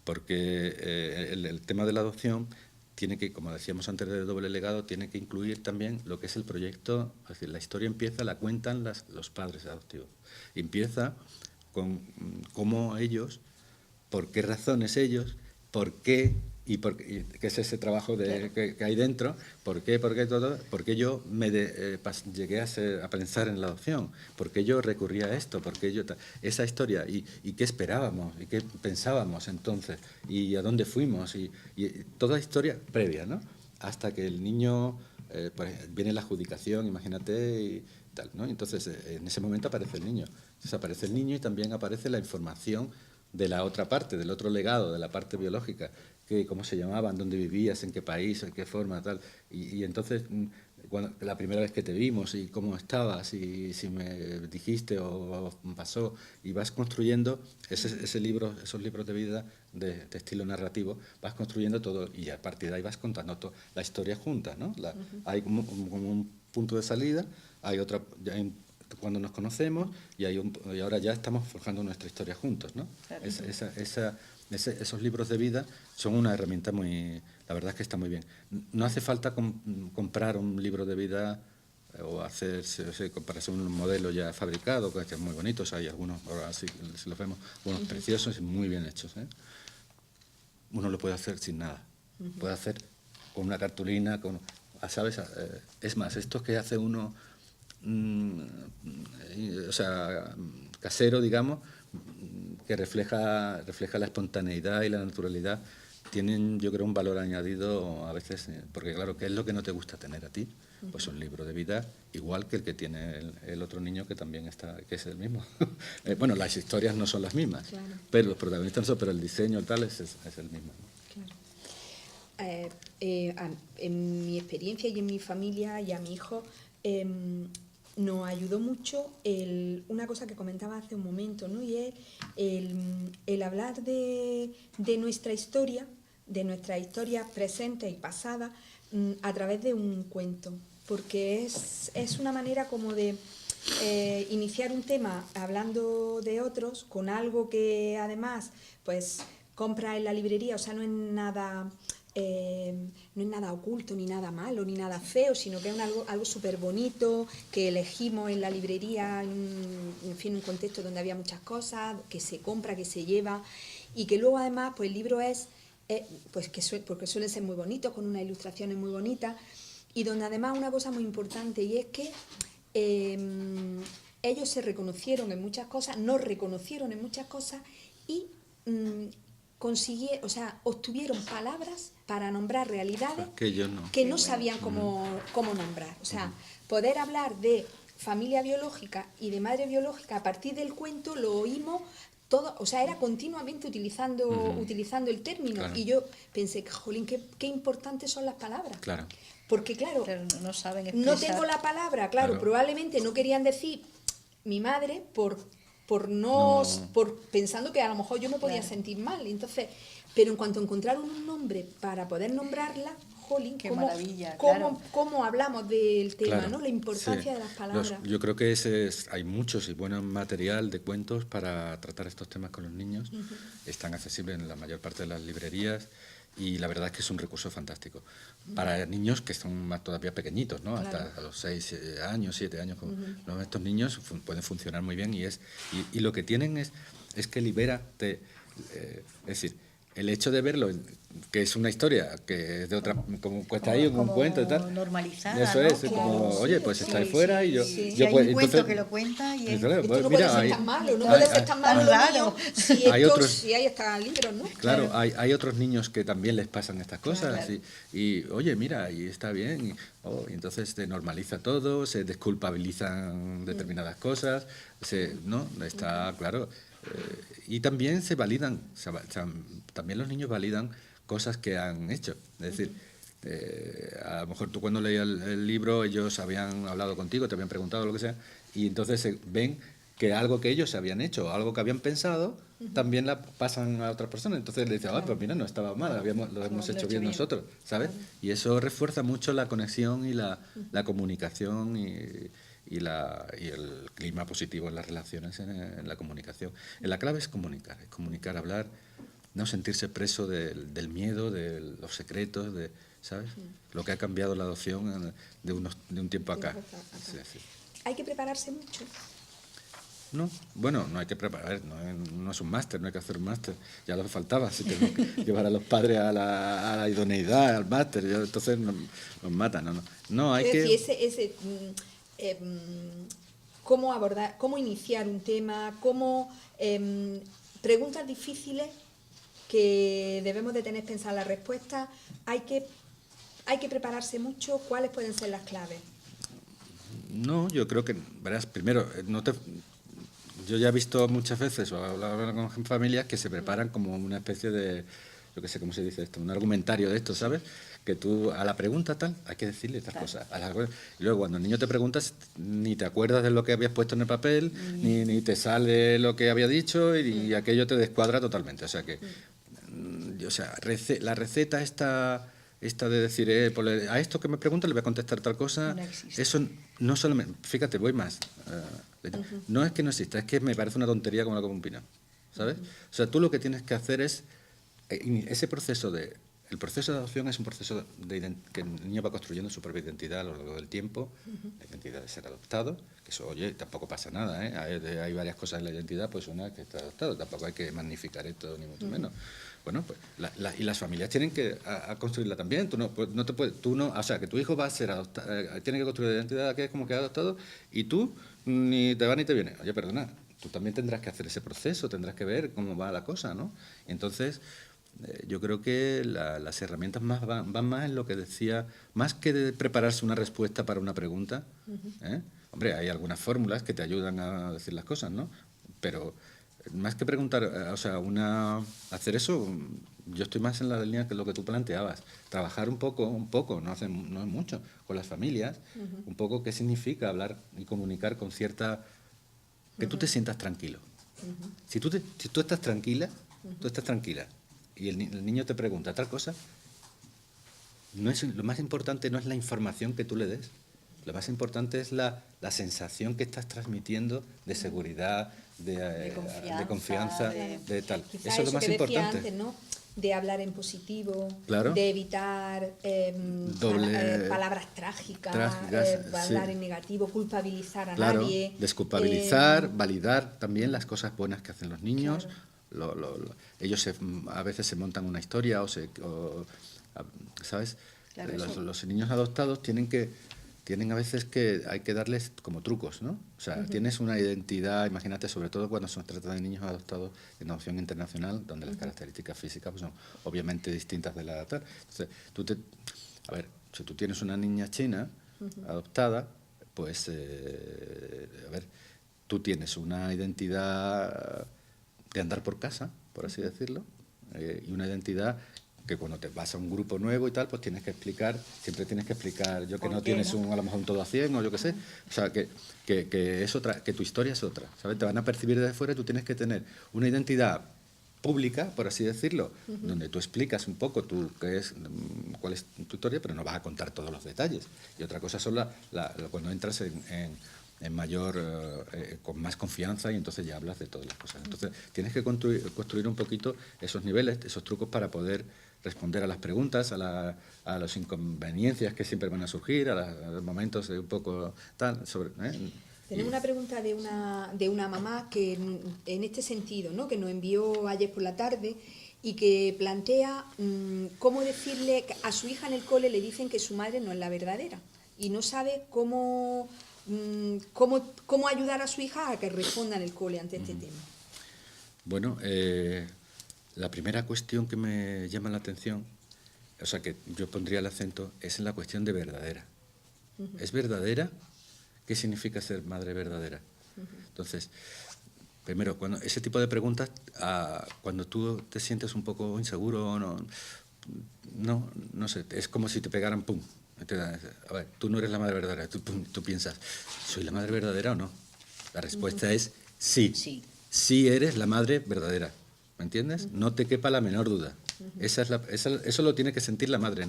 porque el tema de la adopción tiene que, como decíamos antes del doble legado, tiene que incluir también lo que es el proyecto, es decir, la historia empieza, la cuentan los padres adoptivos. Empieza con cómo ellos, por qué razones ellos, por qué, y qué es ese trabajo que hay dentro, por qué todo, por qué yo llegué a pensar en la adopción, por qué yo recurría a esto, por qué esa historia, y qué esperábamos, y qué pensábamos entonces, y a dónde fuimos, y toda historia previa, ¿no? Hasta que el niño, pues viene la adjudicación, imagínate, tal, ¿no? Entonces, en ese momento aparece el niño. Entonces aparece el niño y también aparece la información de la otra parte, del otro legado, de la parte biológica, que cómo se llamaban, dónde vivías, en qué país, en qué forma, tal. Y entonces, la primera vez que te vimos y cómo estabas y si me dijiste o pasó, y vas construyendo ese libro, esos libros de vida de estilo narrativo, vas construyendo todo y a partir de ahí vas contando la historia junta, ¿no? Hay como un punto de salida, hay otra, cuando nos conocemos y ahora ya estamos forjando nuestra historia juntos, ¿no? Claro. Esos libros de vida son una herramienta la verdad es que está muy bien. No hace falta comprar un libro de vida o comprarse un modelo ya fabricado, que es muy bonito. Hay algunos, ahora sí, si los vemos, unos preciosos y muy bien hechos, ¿eh? Uno lo puede hacer sin nada. Puede hacer con una cartulina, ¿sabes? Es más, estos que hace uno, casero, digamos, que refleja la espontaneidad y la naturalidad, tienen, yo creo, un valor añadido a veces, porque claro, ¿qué es lo que no te gusta tener a ti? Pues un libro de vida igual que el que tiene el otro niño, que también que es el mismo. Bueno, las historias no son las mismas, claro, pero los protagonistas no son, pero el diseño tal es el mismo. Claro. En mi experiencia y en mi familia y a mi hijo, nos ayudó mucho una cosa que comentaba hace un momento, ¿no? Y es el hablar de nuestra historia presente y pasada, a través de un cuento, porque es una manera como de iniciar un tema hablando de otros, con algo que además pues compra en la librería, o sea, no es nada oculto, ni nada malo, ni nada feo, sino que es algo súper bonito, que elegimos en la librería, en fin, un contexto donde había muchas cosas, que se compra, que se lleva, y que luego además pues el libro porque suelen ser muy bonitos, con unas ilustraciones muy bonitas, y donde además una cosa muy importante, y es que ellos se reconocieron en muchas cosas, nos reconocieron en muchas cosas, y obtuvieron palabras para nombrar realidades que no sabían cómo nombrar. O sea, poder hablar de familia biológica y de madre biológica a partir del cuento lo oímos todo, o sea, era continuamente utilizando el término. Claro. Y yo pensé, jolín, qué importantes son las palabras. Claro. Porque claro, no saben expresar. No tengo la palabra, claro, probablemente no querían decir mi madre pensando que a lo mejor yo me podía sentir mal. Entonces, pero en cuanto encontraron un nombre para poder nombrarla, jolín, qué maravilla, cómo hablamos del tema, ¿no? La importancia de las palabras. Yo creo que hay muchos y buen material de cuentos para tratar estos temas con los niños. Están accesibles en la mayor parte de las librerías y la verdad es que es un recurso fantástico. Para niños que son más todavía pequeñitos, ¿no? Claro. Hasta a los 6 años, 7 años, ¿no? Estos niños pueden funcionar muy bien y lo que tienen es que libera, es decir, el hecho de verlo, que es una historia que es de otra, como cuesta ahí un cuento y tal. Normalizada, eso es, ¿no? como, oye, pues está ahí fuera y yo... Sí. yo hay pues, un cuento entonces, que lo cuenta y es... Esto no puede ser tan malo, no puede ser tan malo raro. Si hay hasta libros, ¿no? Claro, hay otros niños que también les pasan estas cosas claro. y oye, mira, y está bien, y entonces se normaliza todo, se desculpabilizan determinadas cosas, ¿no? Está claro. Y también se validan, también los niños validan cosas que han hecho. Es decir, a lo mejor tú cuando leías el libro, ellos habían hablado contigo, te habían preguntado lo que sea, y entonces ven que algo que ellos habían hecho, algo que habían pensado, también la pasan a otras personas. Entonces le dicen, pues mira, no estaba mal, lo hemos hecho bien nosotros, ¿sabes? Claro. Y eso refuerza mucho la conexión y la comunicación y el clima positivo en las relaciones, en la comunicación. La clave es comunicar, hablar, no sentirse preso del miedo, de los secretos, ¿sabes? Lo que ha cambiado la adopción de un tiempo acá. Sí. ¿Hay que prepararse mucho? No, bueno, no hay que preparar, no es un máster, no hay que hacer un máster, ya lo que faltaba, si tenemos que llevar a los padres a la idoneidad, al máster, entonces nos matan, no hay que... Decir, cómo abordar, cómo iniciar un tema, preguntas difíciles que debemos de tener pensada la respuesta, hay que prepararse mucho. ¿Cuáles pueden ser las claves? No, yo creo que, verás, primero, yo ya he visto muchas veces, o he hablado con familias que se preparan como una especie de, yo qué sé cómo se dice esto, un argumentario de esto, ¿sabes? Que tú a la pregunta tal, hay que decirle estas cosas. Y luego cuando el niño te preguntas, ni te acuerdas de lo que habías puesto en el papel, ni te sale lo que había dicho y aquello te descuadra totalmente. O sea que, la receta esta de decir, a esto que me pregunta le voy a contestar tal cosa, No existe. eso no solamente, fíjate, voy más, no es que no exista, es que me parece una tontería como la como un pino, ¿sabes? O sea, tú lo que tienes que hacer es, ese proceso el proceso de adopción es un proceso que el niño va construyendo su propia identidad a lo largo del tiempo, la identidad de ser adoptado, que eso, oye, tampoco pasa nada, ¿eh? Hay varias cosas en la identidad, pues una que está adoptado, tampoco hay que magnificar esto ni mucho menos. Bueno, pues y las familias tienen que a construirla también. O sea, que tu hijo va a ser adoptado, tiene que construir la identidad que es como que ha adoptado y tú ni te va ni te viene. Oye, perdona, tú también tendrás que hacer ese proceso, tendrás que ver cómo va la cosa, ¿no? Y entonces, yo creo que las herramientas van más en lo que decía, más que de prepararse una respuesta para una pregunta. Hombre, hay algunas fórmulas que te ayudan a decir las cosas, ¿no? Pero más que preguntar, hacer eso, yo estoy más en la línea que lo que tú planteabas. Trabajar un poco, no es mucho, con las familias, un poco qué significa hablar y comunicar con cierta... que tú te sientas tranquilo. Si tú estás tranquila, y el niño te pregunta tal cosa, lo más importante no es la información que tú le des, lo más importante es la sensación que estás transmitiendo de seguridad, de confianza, de tal. Quizá eso es lo más que decía importante. antes, ¿no? De hablar en positivo, Claro. de evitar palabras trágicas, hablar sí. en negativo, culpabilizar a Claro, nadie. desculpabilizar, validar también las cosas buenas que hacen los niños. Claro. Ellos a veces se montan una historia ¿sabes? Claro, Los niños adoptados tienen a veces que hay que darles como trucos, ¿no? O sea, tienes una identidad, imagínate, sobre todo cuando se trata de niños adoptados en adopción internacional, donde las características físicas pues, son obviamente distintas de la tal. Entonces, si tú tienes una niña china adoptada, pues, tú tienes una identidad de andar por casa, por así decirlo, y una identidad que cuando te vas a un grupo nuevo y tal, pues siempre tienes que explicar, que no tienes a lo mejor un todo a 100 o yo qué sé, o sea, que es otra, que tu historia es otra, ¿sabes? Te van a percibir desde fuera y tú tienes que tener una identidad pública, por así decirlo, donde tú explicas un poco cuál es tu historia, pero no vas a contar todos los detalles. Y otra cosa son cuando entras en mayor, con más confianza y entonces ya hablas de todas las cosas. Entonces tienes que construir un poquito esos niveles, esos trucos para poder responder a las preguntas, a las inconveniencias que siempre van a surgir, a los momentos de un poco tal, Tenemos una pregunta de una mamá que en este sentido, ¿no? Que nos envió ayer por la tarde y que plantea cómo decirle a su hija en el cole, le dicen que su madre no es la verdadera y no sabe cómo ayudar a su hija a que responda en el cole ante este tema. Bueno, la primera cuestión que me llama la atención, o sea, que yo pondría el acento, es en la cuestión de verdadera. ¿Es verdadera? ¿Qué significa ser madre verdadera? Entonces, primero, cuando ese tipo de preguntas, cuando tú te sientes un poco inseguro, no sé, es como si te pegaran pum. A ver, tú no eres la madre verdadera. Tú piensas, ¿soy la madre verdadera o no? La respuesta es sí. Sí eres la madre verdadera. ¿Me entiendes? No te quepa la menor duda. Eso lo tiene que sentir la madre,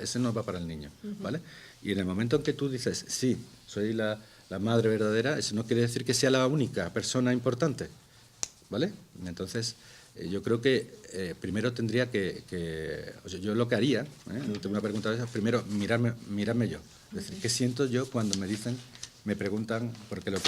eso no va para el niño, ¿vale? Y en el momento en que tú dices, sí, soy la madre verdadera, eso no quiere decir que sea la única persona importante, ¿vale? Entonces, yo creo que primero tendría o sea, yo lo que haría, tengo una pregunta de esas, primero mirarme yo. Es decir, ¿qué siento yo cuando me preguntan? Porque de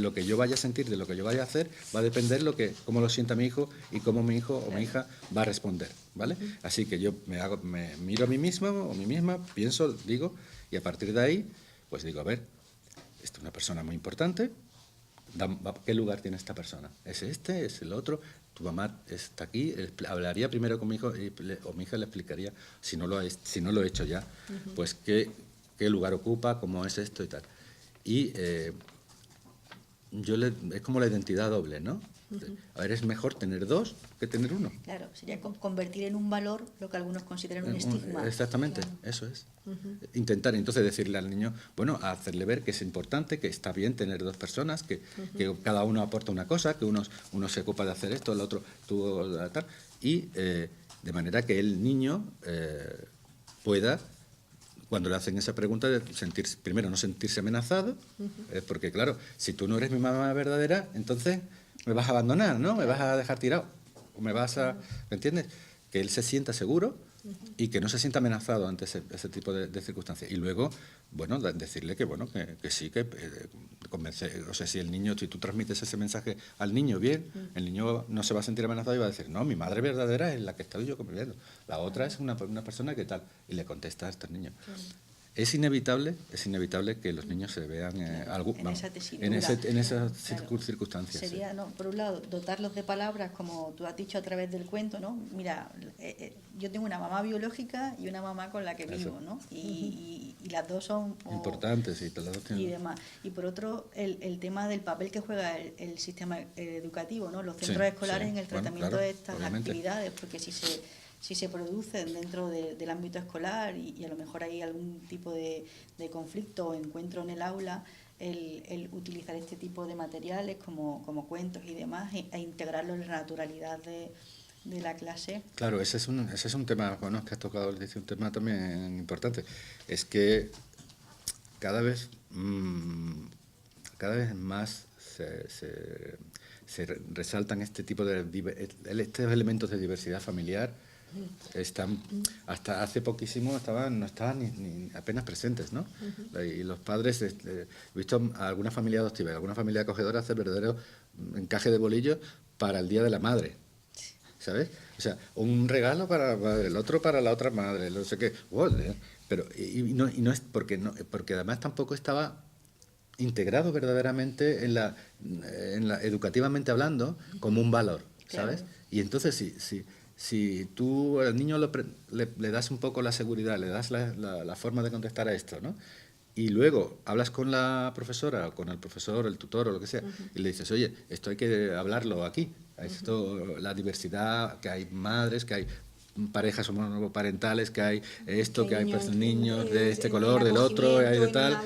lo que yo vaya a sentir, de lo que yo vaya a hacer, va a depender cómo lo sienta mi hijo y cómo mi hijo o mi hija va a responder, ¿vale? Así que yo me miro a mí mismo o a mí misma, pienso, digo, y a partir de ahí, pues digo, a ver, esta es una persona muy importante, ¿qué lugar tiene esta persona? ¿Es este? ¿Es el otro? Tu mamá está aquí, hablaría primero con mi hijo o mi hija le explicaría, si no lo he hecho ya, pues qué lugar ocupa, cómo es esto y tal. Y es como la identidad doble, ¿no? A ver, es mejor tener dos que tener uno. Claro, sería convertir en un valor lo que algunos consideran un estigma. Exactamente, claro. Eso es. Intentar entonces decirle al niño, bueno, hacerle ver que es importante, que está bien tener dos personas, que cada uno aporta una cosa, que uno se ocupa de hacer esto, el otro tú tal, y de manera que el niño pueda, cuando le hacen esa pregunta, primero no sentirse amenazado, porque claro, si tú no eres mi mamá verdadera, entonces me vas a abandonar, ¿no? Me vas a dejar tirado, o me vas a... ¿Me entiendes? Que él se sienta seguro y que no se sienta amenazado ante ese tipo de circunstancias. Y luego, bueno, decirle que bueno, que sí, que convencer, o sea, si tú transmites ese mensaje al niño bien, el niño no se va a sentir amenazado y va a decir, no, mi madre verdadera es la que estoy yo conviviendo, la otra es una persona que tal, y le contesta a estos niños. Es inevitable que los niños se vean en esas circunstancias. Sería, ¿no? Por un lado, dotarlos de palabras, como tú has dicho a través del cuento, ¿no? Mira, yo tengo una mamá biológica y una mamá con la que vivo, ¿no? Y las dos son... importantes, y las dos tienen... Y demás. Y por otro, el tema del papel que juega el sistema educativo, ¿no? Los centros escolares en el tratamiento de estas actividades, porque si se producen dentro del ámbito escolar y a lo mejor hay algún tipo de conflicto o encuentro en el aula, el utilizar este tipo de materiales como cuentos y demás e integrarlo en la naturalidad de la clase. Claro, ese es un tema, bueno, que has tocado, un tema también importante. Es que cada vez más se resaltan este tipo estos elementos de diversidad familiar. Hasta hace poquísimo no estaban ni apenas presentes, ¿no? Y los padres, he visto a alguna familia adoptiva, alguna familia acogedora hacer verdadero encaje de bolillos para el Día de la Madre, ¿sabes? O sea, un regalo para la madre, el otro para la otra madre, no sé qué. Pero no es porque además tampoco estaba integrado verdaderamente educativamente hablando como un valor, ¿sabes? Claro. Y entonces si tú al niño le das un poco la seguridad, le das la forma de contestar a esto, ¿no? Y luego hablas con la profesora o con el profesor, el tutor o lo que sea, y le dices, oye, esto hay que hablarlo aquí, la diversidad, que hay madres, que hay parejas homoparentales, que hay esto, que hay niños de este color, del otro, hay de tal,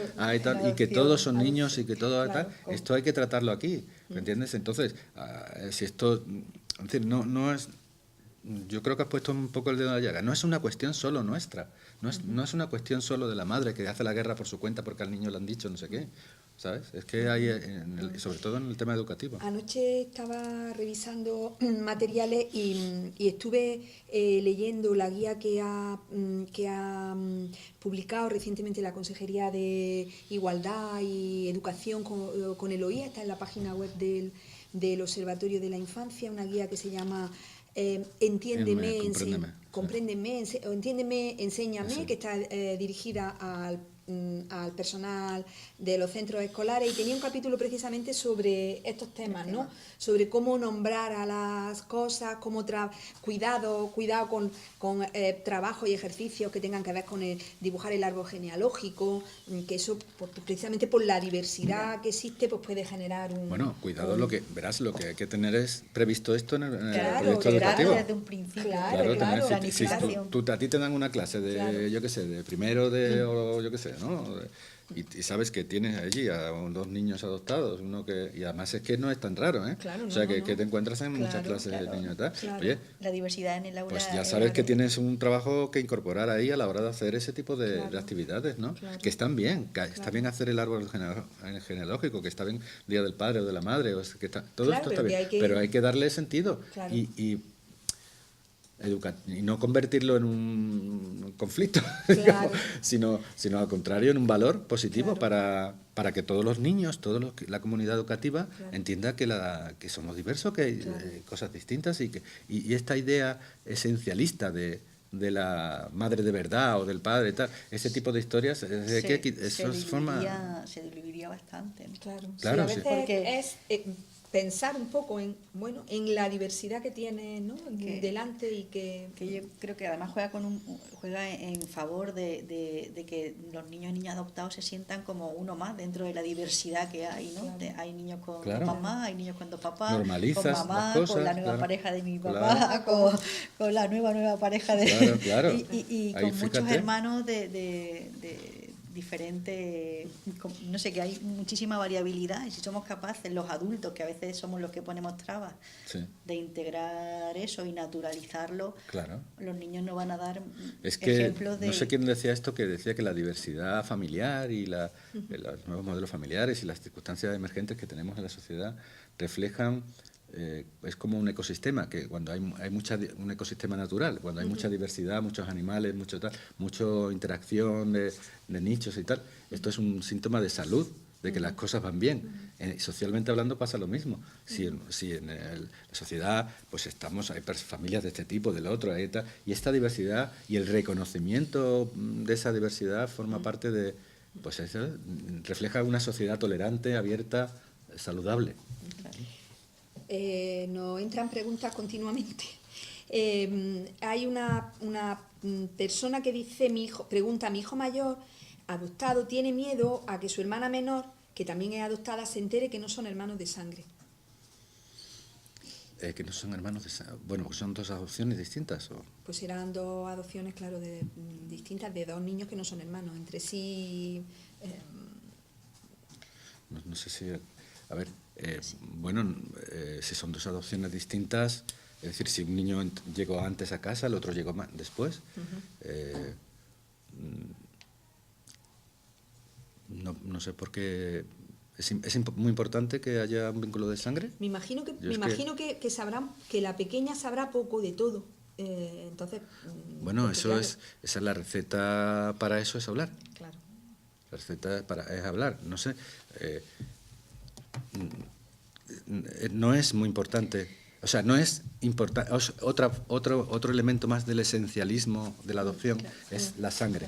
y que todos son niños y que todo tal, esto hay que tratarlo aquí, ¿me entiendes? Entonces, si esto, es decir, no es... Yo creo que has puesto un poco el dedo en la llaga. No es una cuestión solo nuestra, no es una cuestión solo de la madre que hace la guerra por su cuenta porque al niño le han dicho no sé qué, ¿sabes? Es que hay, sobre todo en el tema educativo. Anoche estaba revisando materiales y estuve leyendo la guía que ha publicado recientemente la Consejería de Igualdad y Educación con el OIE, está en la página web del Observatorio de la Infancia, una guía que se llama Entiéndeme, enséñame, que está dirigida al personal de los centros escolares, y tenía un capítulo precisamente sobre estos temas, ¿no? Sobre cómo nombrar a las cosas, cómo cuidado con trabajo y ejercicios que tengan que ver con dibujar el árbol genealógico, que eso precisamente por la diversidad que existe pues puede generar un... Bueno, cuidado, lo que hay que tener es previsto esto en el proyecto educativo. Desde un principio. Claro. Si a ti te dan una clase de, yo qué sé, de primero o yo qué sé, ¿no? Y sabes que tienes allí a dos niños adoptados, y además es que no es tan raro, ¿eh? Claro, o sea, que te encuentras en muchas clases de niños y tal. Oye, la diversidad en el aula. Pues ya sabes que tienes un trabajo que incorporar ahí a la hora de hacer ese tipo de actividades, ¿no? Que están bien, está bien hacer el árbol genealógico, que está bien el Día del Padre o de la Madre, todo esto está bien, pero hay que darle sentido y no convertirlo en un conflicto, digamos, sino al contrario, en un valor positivo para que todos los niños, la comunidad educativa entienda que somos diversos, que hay cosas distintas y esta idea esencialista de la madre de verdad o del padre y tal, ese tipo de historias, se diluiría bastante, ¿no? Claro, sí, a veces porque pensar un poco en, bueno, en la diversidad que tiene, ¿no?, delante, y que yo creo que además juega en favor de que los niños y niñas adoptados se sientan como uno más dentro de la diversidad que hay, ¿no? Claro. Hay niños con Claro. dos mamás, hay niños con dos papás, Normalizas con mamá, las cosas, con la nueva claro. pareja de mi Claro. papá, con la nueva pareja de... Claro, claro. y Ahí, con muchos fíjate. hermanos de diferente, no sé, que hay muchísima variabilidad, y si somos capaces, los adultos, que a veces somos los que ponemos trabas, Sí. de integrar eso y naturalizarlo, Claro. los niños no van a dar Es que ejemplos de... no sé quién decía esto, que decía que la diversidad familiar y los nuevos modelos familiares y las circunstancias emergentes que tenemos en la sociedad reflejan, es como un ecosistema, que cuando hay un ecosistema natural, cuando hay mucha diversidad, muchos animales, mucha interacción de nichos y tal, esto es un síntoma de salud, de que las cosas van bien. Socialmente hablando pasa lo mismo. Si en la sociedad pues hay familias de este tipo, del otro, y esta diversidad y el reconocimiento de esa diversidad forma parte de, pues eso, refleja una sociedad tolerante, abierta, saludable. Nos entran preguntas continuamente. Hay una persona que dice, mi hijo mayor, adoptado, tiene miedo a que su hermana menor, que también es adoptada, se entere que no son hermanos de sangre. Que no son hermanos de sangre. Bueno, pues son dos adopciones distintas. Pues serán dos adopciones, claro, distintas, de dos niños que no son hermanos entre sí. No sé si... A ver, bueno, si son dos adopciones distintas, es decir, si un niño llegó antes a casa, el otro llegó después, no sé por qué... ¿Es muy importante que haya un vínculo de sangre? Me imagino que sabrán, que la pequeña sabrá poco de todo. Entonces... Bueno, claro. esa es la receta para eso, es hablar. Claro. La receta es hablar. No sé... no es muy importante, o sea, no es importante, otro elemento más del esencialismo de la adopción es la sangre.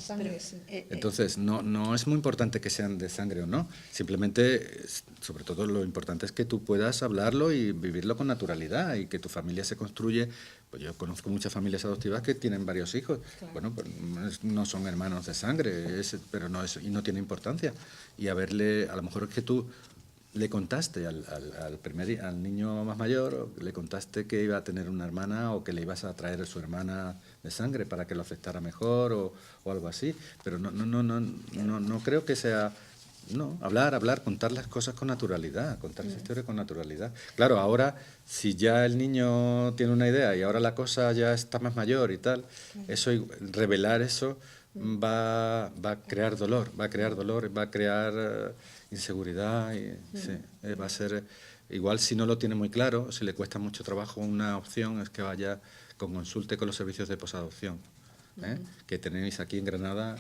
Entonces, no es muy importante que sean de sangre o no, simplemente, sobre todo lo importante es que tú puedas hablarlo y vivirlo con naturalidad y que tu familia se construye. Pues yo conozco muchas familias adoptivas que tienen varios hijos. Claro. Bueno, pues no son hermanos de sangre, pero y no tiene importancia. Y a lo mejor es que tú le contaste al niño más mayor, le contaste que iba a tener una hermana o que le ibas a traer a su hermana de sangre para que lo aceptara mejor o algo así, pero no creo que sea... No, hablar, contar las cosas con naturalidad, contar esa historia con naturalidad. Claro, ahora, si ya el niño tiene una idea y ahora la cosa ya está más mayor y tal, revelar eso va a crear dolor, va a crear inseguridad. Va a ser, igual si no lo tiene muy claro, si le cuesta mucho trabajo, una opción es que consulte con los servicios de posadopción. Que tenéis aquí en Granada,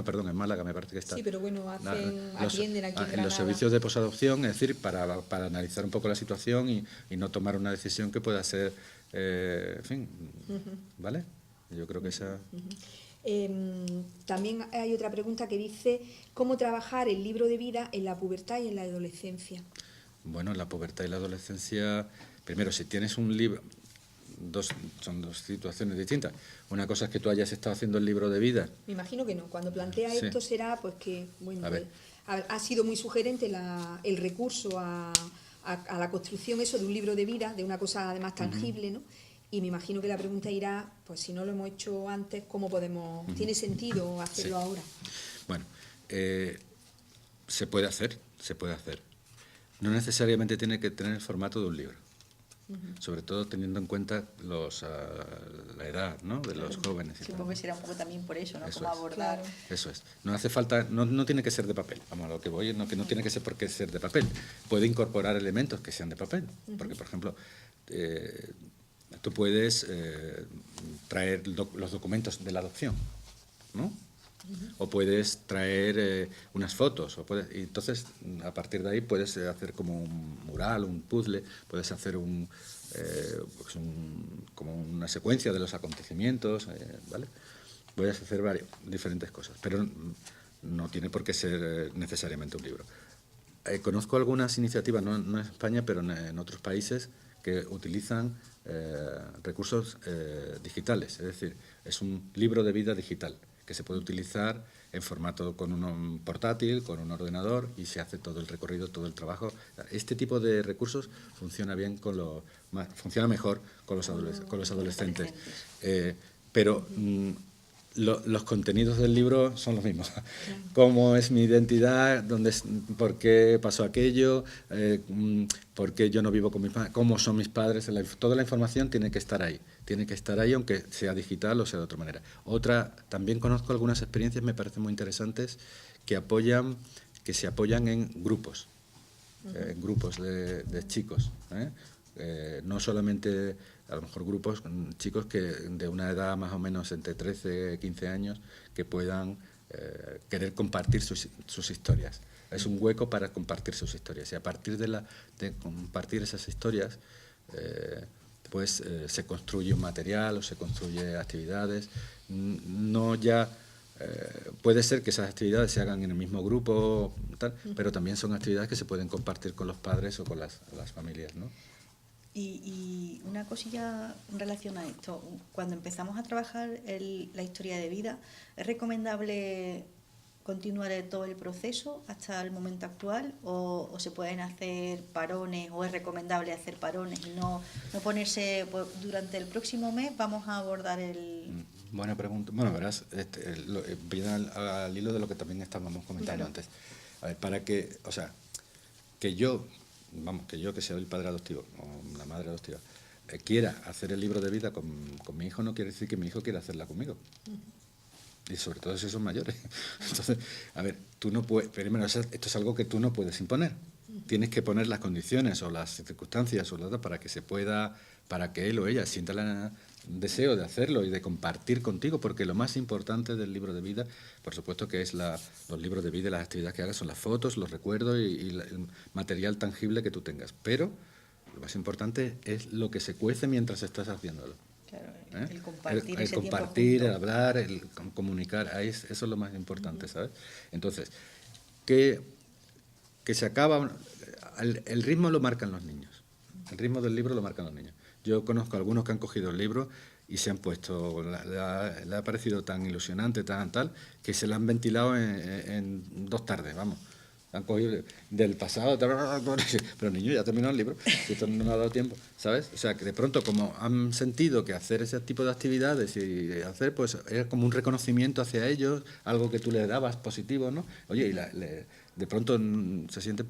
perdón, en Málaga me parece que está. Sí, pero bueno, atienden aquí en Granada. En los servicios de posadopción, es decir, para analizar un poco la situación y no tomar una decisión que pueda ser, en fin, ¿vale? Yo creo que esa... También hay otra pregunta que dice, ¿cómo trabajar el libro de vida en la pubertad y en la adolescencia? Bueno, en la pubertad y la adolescencia, primero, si tienes un libro... son dos situaciones distintas. Una cosa es que tú hayas estado haciendo el libro de vida. Me imagino que no. Cuando plantea esto será pues que ha sido muy sugerente el recurso a la construcción de un libro de vida, de una cosa además tangible, ¿no? Y me imagino que la pregunta irá, pues si no lo hemos hecho antes, ¿cómo podemos? ¿Tiene sentido hacerlo ahora? Bueno, se puede hacer. No necesariamente tiene que tener el formato de un libro. Sobre todo teniendo en cuenta la edad, ¿no?, de los jóvenes. Supongo que será un poco también por eso, ¿no? Eso Cómo es. abordar. Eso es. No hace falta, no tiene que ser de papel. Vamos, a lo que voy, que no tiene que ser porque ser de papel. Puede incorporar elementos que sean de papel. Porque, por ejemplo, tú puedes traer los documentos de la adopción, ¿no? O puedes traer unas fotos, y entonces a partir de ahí puedes hacer como un mural, un puzzle, puedes hacer como una secuencia de los acontecimientos, ¿vale? Puedes hacer diferentes cosas, pero no tiene por qué ser necesariamente un libro. conozco algunas iniciativas, no en España, pero en otros países, que utilizan recursos digitales. Es decir, es un libro de vida digital que se puede utilizar en formato con un portátil, con un ordenador, y se hace todo el recorrido, todo el trabajo. Este tipo de recursos funciona bien funciona mejor con los adolescentes. Pero los contenidos del libro son los mismos. ¿Cómo es mi identidad? ¿Por qué pasó aquello? ¿Por qué yo no vivo con mis padres? ¿Cómo son mis padres? Toda la información tiene que estar ahí. Tiene que estar ahí, aunque sea digital o sea de otra manera. También conozco algunas experiencias, me parecen muy interesantes, que se apoyan en grupos de chicos. No solamente, a lo mejor grupos, chicos que de una edad más o menos entre 13 y 15 años, que puedan querer compartir sus historias. Es un hueco para compartir sus historias, y a partir de compartir esas historias pues se construye un material o se construye actividades. No ya puede ser que esas actividades se hagan en el mismo grupo, tal, pero también son actividades que se pueden compartir con los padres o con las familias, ¿no? Y una cosilla en relación a esto, cuando empezamos a trabajar la historia de vida, ¿es recomendable continuar todo el proceso hasta el momento actual o se pueden hacer parones, o es recomendable hacer parones y no ponerse durante el próximo mes vamos a abordar el... Buena pregunta. Bueno, verás, viene al hilo de lo que también estábamos comentando antes. A ver, que yo que sea el padre adoptivo o la madre adoptiva, quiera hacer el libro de vida con mi hijo, no quiere decir que mi hijo quiera hacerla conmigo. Y sobre todo si son mayores. Entonces, a ver, tú no puedes, primero, esto es algo que tú no puedes imponer. Tienes que poner las condiciones o las circunstancias o para que para que él o ella sienta el deseo de hacerlo y de compartir contigo, porque lo más importante del libro de vida, por supuesto que es los libros de vida y las actividades que hagas son las fotos, los recuerdos y el material tangible que tú tengas. Pero lo más importante es lo que se cuece mientras estás haciéndolo. Claro, el compartir, el compartir, el hablar, el comunicar, eso es lo más importante, ¿sabes? Entonces, que se acaba, el ritmo lo marcan los niños, el ritmo del libro lo marcan los niños. Yo conozco a algunos que han cogido el libro y se han puesto, le ha parecido tan ilusionante, tal, que se lo han ventilado en 2 tardes, vamos. Han cogido del pasado, pero niño, ya terminó el libro, esto no ha dado tiempo, ¿sabes? O sea, que de pronto, como han sentido que hacer ese tipo de actividades y hacer, pues es como un reconocimiento hacia ellos, algo que tú les dabas positivo, ¿no? Oye, y de pronto se sienten,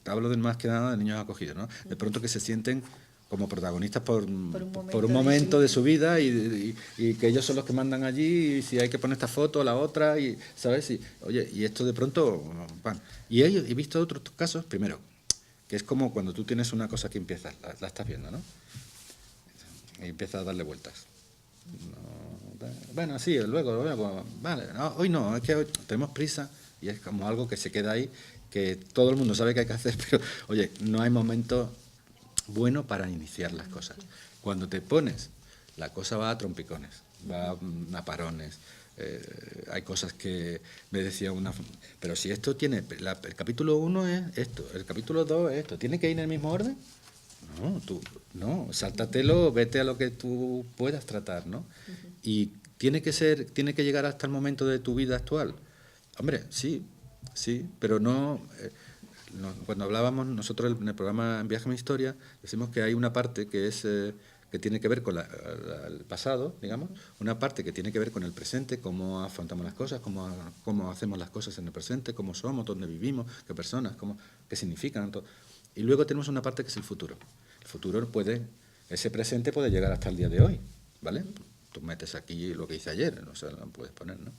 te hablo de más que nada de niños acogidos, ¿no? De pronto que se sienten como protagonistas por un momento de su vida y que ellos son los que mandan allí, y si hay que poner esta foto, la otra, y ¿sabes? Y esto de pronto, ¡pam! Y he visto otros casos, primero, que es como cuando tú tienes una cosa que empiezas, la estás viendo, ¿no? Y empiezas a darle vueltas. No, bueno, sí, luego, vale, no, hoy no, es que hoy tenemos prisa, y es como algo que se queda ahí, que todo el mundo sabe que hay que hacer, pero, oye, no hay momento bueno para iniciar las cosas. Cuando te pones, la cosa va a trompicones, va a parones. Hay cosas que me decía pero si esto tiene, el capítulo 1 es esto, el capítulo 2 es esto, ¿tiene que ir en el mismo orden? No, sáltatelo, vete a lo que tú puedas tratar, ¿no? Y tiene que llegar hasta el momento de tu vida actual. Hombre, sí, pero no... cuando hablábamos nosotros en el programa En Viaje a mi Historia, decimos que hay una parte que es que tiene que ver con el pasado, digamos, una parte que tiene que ver con el presente, cómo afrontamos las cosas, cómo hacemos las cosas en el presente, cómo somos, dónde vivimos, qué personas, qué significan. Todo. Y luego tenemos una parte que es el futuro. El futuro ese presente puede llegar hasta el día de hoy, ¿vale? Tú metes aquí lo que hice ayer, no sé, lo puedes poner, ¿no?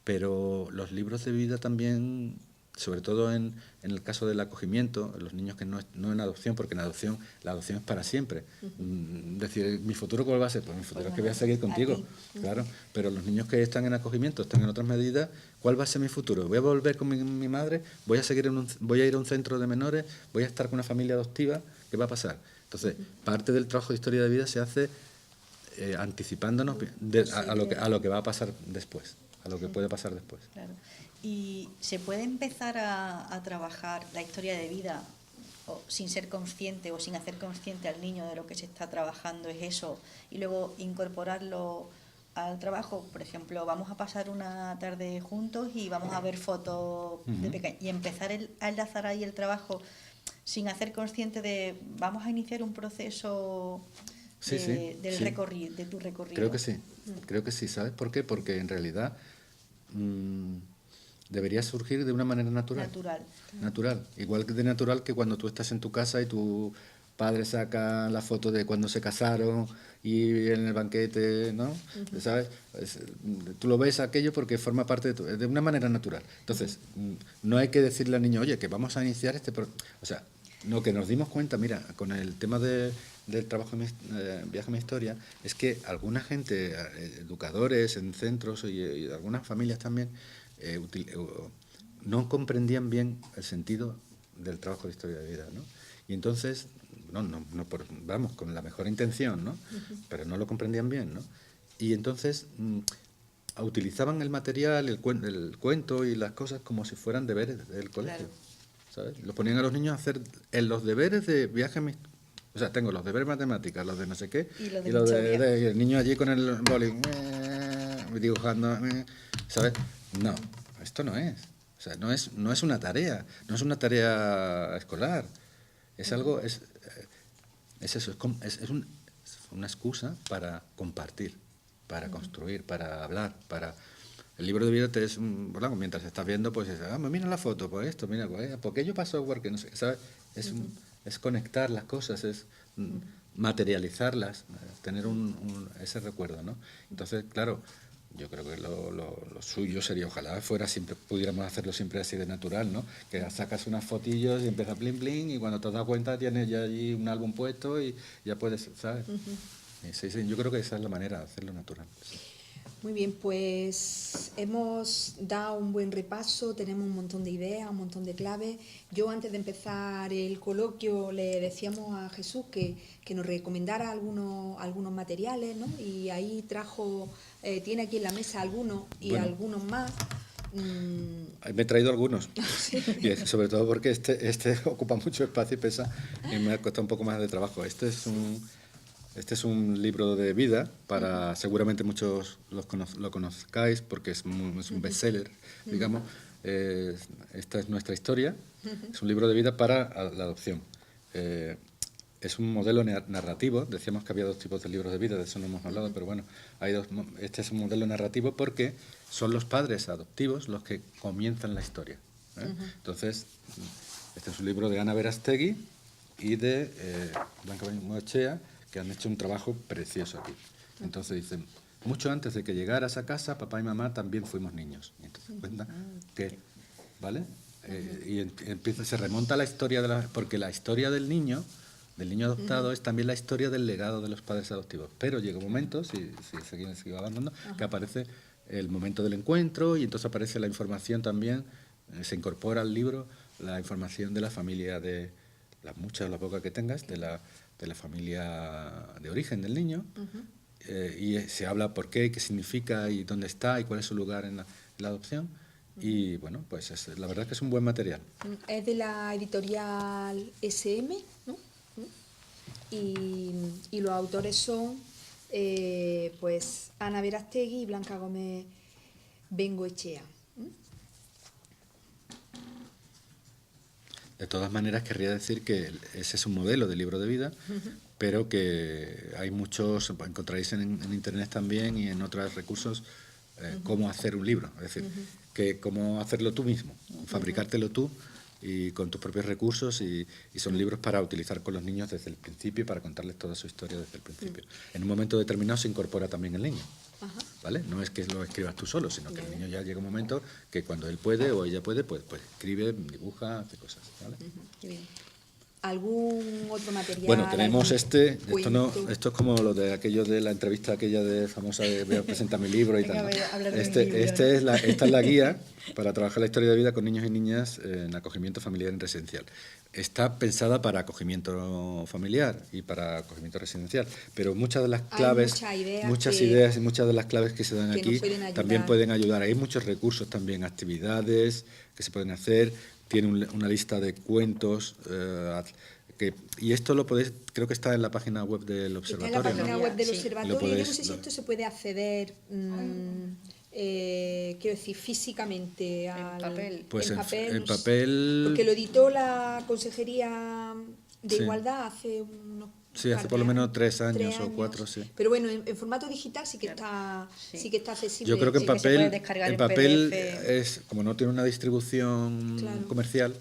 Pero los libros de vida también, sobre todo en el caso del acogimiento, los niños que no en adopción, porque en adopción la adopción es para siempre. Decir, ¿mi futuro cuál va a ser? Pues mi futuro es que voy a seguir contigo, claro. Pero los niños que están en acogimiento, están en otras medidas, ¿cuál va a ser mi futuro? ¿Voy a volver con mi madre? ¿Voy a ir a un centro de menores? ¿Voy a estar con una familia adoptiva? ¿Qué va a pasar? Entonces, parte del trabajo de historia de vida se hace anticipándonos a lo que va a pasar después. a lo que puede pasar después. Claro. ¿Y se puede empezar a trabajar la historia de vida sin ser consciente o sin hacer consciente al niño de lo que se está trabajando es eso y luego incorporarlo al trabajo? Por ejemplo, vamos a pasar una tarde juntos y vamos a ver fotos de pequeño y empezar a enlazar ahí el trabajo sin hacer consciente de vamos a iniciar un proceso del recorrido, de tu recorrido. Creo que sí, ¿sabes por qué? Porque en realidad debería surgir de una manera natural. Igual que de natural que cuando tú estás en tu casa y tu padre saca la foto de cuando se casaron y en el banquete, ¿no? ¿Sabes? Tú lo ves aquello porque forma parte de una manera natural. Entonces, no hay que decirle al niño, oye, que vamos a iniciar o sea, no, que nos dimos cuenta, mira, con el tema del trabajo Viaje a mi historia, es que alguna gente, educadores en centros y algunas familias también, no comprendían bien el sentido del trabajo de historia de vida, ¿no? Y entonces, vamos, con la mejor intención, ¿no? Pero no lo comprendían bien, ¿no? Y entonces utilizaban el material, el cuento y las cosas como si fueran deberes del colegio, ¿sabes? Los ponían a los niños a hacer los deberes de Viaje a mi historia. O sea, tengo los deberes matemáticas, los de no sé qué, y el niño allí con el boli dibujando, ¿sabes? No, esto no es. O sea, no es una tarea, no es una tarea escolar. Es algo, es eso, es una excusa para compartir, para construir, para hablar, para... El libro de vida bueno, mientras estás viendo, pues mira la foto, pues esto, mira, pues, ¿por qué yo paso? Porque no sé, ¿sabes? Es conectar las cosas, es materializarlas, tener ese recuerdo, ¿no? Entonces, claro, yo creo que lo suyo sería, ojalá pudiéramos hacerlo siempre así de natural, ¿no? Que sacas unas fotillos y empieza plin plin y cuando te das cuenta tienes ya allí un álbum puesto y ya puedes, ¿sabes? Sí, yo creo que esa es la manera de hacerlo natural. Sí. Muy bien, pues hemos dado un buen repaso, tenemos un montón de ideas, un montón de claves. Yo antes de empezar el coloquio le decíamos a Jesús que nos recomendara algunos materiales, ¿no? Y ahí tiene aquí en la mesa algunos y algunos más. Me he traído algunos, y sobre todo porque este ocupa mucho espacio y pesa y me ha costado un poco más de trabajo. Este es un libro de vida para, seguramente muchos lo conozcáis porque es un bestseller, digamos. Esta es nuestra historia, es un libro de vida para la adopción. Es un modelo narrativo, decíamos que había dos tipos de libros de vida, de eso no hemos hablado, pero bueno, hay dos. Este es un modelo narrativo porque son los padres adoptivos los que comienzan la historia, ¿eh? Entonces, este es un libro de Ana Verastegui y de Blanca Bengoechea, que han hecho un trabajo precioso aquí. Entonces dicen, mucho antes de que llegaras a casa, papá y mamá también fuimos niños. Y entonces cuenta que, ¿vale? Se remonta a la historia porque la historia del niño adoptado, es también la historia del legado de los padres adoptivos. Pero llega un momento, si sigue avanzando, que aparece el momento del encuentro y entonces aparece la información también, se incorpora al libro la información de la familia, de las muchas o las pocas que tengas, de la familia de origen del niño, y se habla por qué significa y dónde está y cuál es su lugar en la adopción. Y bueno, pues la verdad es que es un buen material. Es de la editorial SM, ¿no? Y los autores son pues Ana Verastegui y Blanca Gómez Bengoechea. De todas maneras, querría decir que ese es un modelo de libro de vida, pero que hay muchos, encontraréis en Internet también y en otros recursos, cómo hacer un libro. Es decir, que cómo hacerlo tú mismo, fabricártelo tú y con tus propios recursos, y son libros para utilizar con los niños desde el principio, para contarles toda su historia desde el principio. En un momento determinado se incorpora también el niño. ¿Vale? No es que lo escribas tú solo, sino que el niño ya llega un momento que cuando él puede o ella puede, pues escribe, dibuja, hace cosas, ¿vale? Qué bien. ¿Algún otro material? Bueno, tenemos cuento? esto es como lo de aquello de la entrevista aquella de famosa de voy a presentar mi libro y Venga, tal, ¿no? voy a hablar de mi Esta libro, ¿no? es la guía para trabajar la historia de vida con niños y niñas en acogimiento familiar y residencial. Está pensada para acogimiento familiar y para acogimiento residencial, pero muchas de las claves, muchas ideas y muchas de las claves que se dan aquí también pueden ayudar. Hay muchos recursos también, actividades que se pueden hacer, tiene una lista de cuentos, y esto lo podéis, creo que está en la página web del observatorio. Está en la página web del Sí. observatorio. Yo no sé si esto se puede acceder, quiero decir, físicamente En papel. Pues en papel. en papel. Porque lo editó la Consejería de Sí. Igualdad hace unos Sí, hace por lo menos 3 años o 4, sí. Pero bueno, en formato digital sí que Claro. está, Sí. sí que está accesible. Yo creo que en Sí que se puede papel, descargar en en papel PDF. es, como no tiene una distribución Claro. comercial,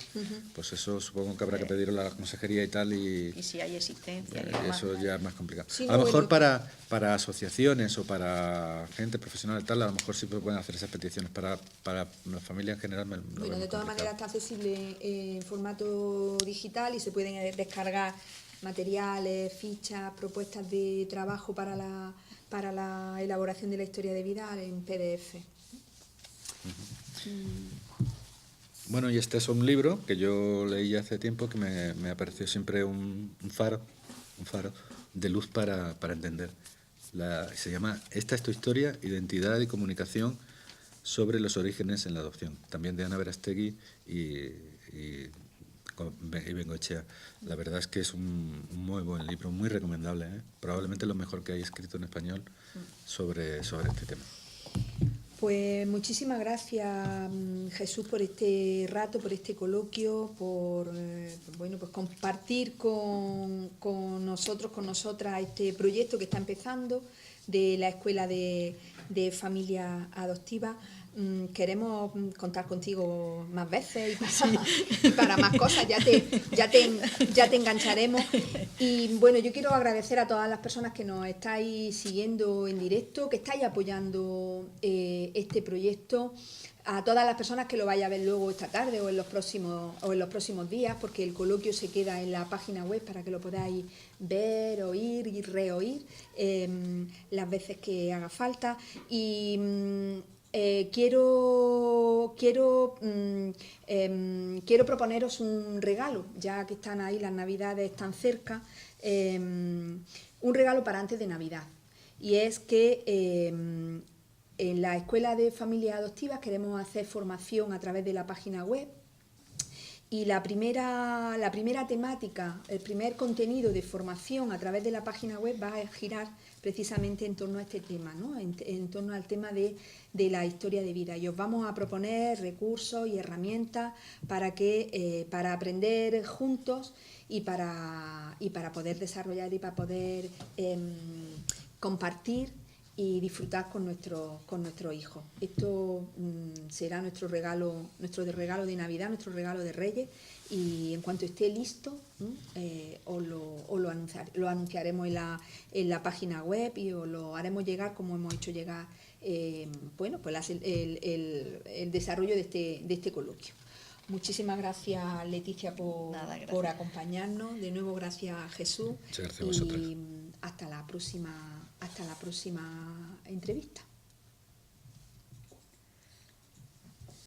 pues eso supongo que habrá que pedirlo a la consejería y tal, Y si hay existencia y demás. eso ya es más complicado. Sí, A lo no, mejor bueno. para asociaciones o para gente profesional y tal, a lo mejor sí pueden hacer esas peticiones. Para la familia en general lo Bueno, veo de muy todas complicado. maneras está accesible en formato digital y se pueden descargar materiales, fichas, propuestas de trabajo para la elaboración de la historia de vida en PDF. Bueno, y este es un libro que yo leí hace tiempo que me ha parecido siempre un faro de luz para entender. Se llama Esta es tu historia, identidad y comunicación sobre los orígenes en la adopción. También de Ana Verastegui y Bengoechea. La verdad es que es un muy buen libro, muy recomendable, ¿eh? Probablemente lo mejor que hay escrito en español sobre este tema. Pues muchísimas gracias, Jesús, por este rato, por este coloquio, por bueno, pues compartir con nosotros, con nosotras, este proyecto que está empezando de la Escuela de Familias Adoptivas. Queremos contar contigo más veces y para más cosas, ya te engancharemos. Y bueno, yo quiero agradecer a todas las personas que nos estáis siguiendo en directo, que estáis apoyando este proyecto, a todas las personas que lo vaya a ver luego esta tarde o en los próximos días, porque el coloquio se queda en la página web para que lo podáis ver, oír y reoír las veces que haga falta. Y quiero proponeros un regalo, ya que están ahí, las Navidades tan cerca, un regalo para antes de Navidad. Y es que en la Escuela de Familias Adoptivas queremos hacer formación a través de la página web. Y la primera temática, el primer contenido de formación a través de la página web va a girar precisamente en torno a este tema, ¿no? En torno al tema de la historia de vida. Y os vamos a proponer recursos y herramientas para aprender juntos y para poder desarrollar y para poder compartir y disfrutar con nuestro hijo. Esto será nuestro regalo de Navidad, nuestro regalo de Reyes, y en cuanto esté listo os lo anunciaremos en la página web y os lo haremos llegar como hemos hecho llegar pues el desarrollo de este coloquio. Muchísimas gracias, Leticia, por acompañarnos. De nuevo, gracias, Jesús. Muchas gracias a vosotros. Y hasta la próxima entrevista.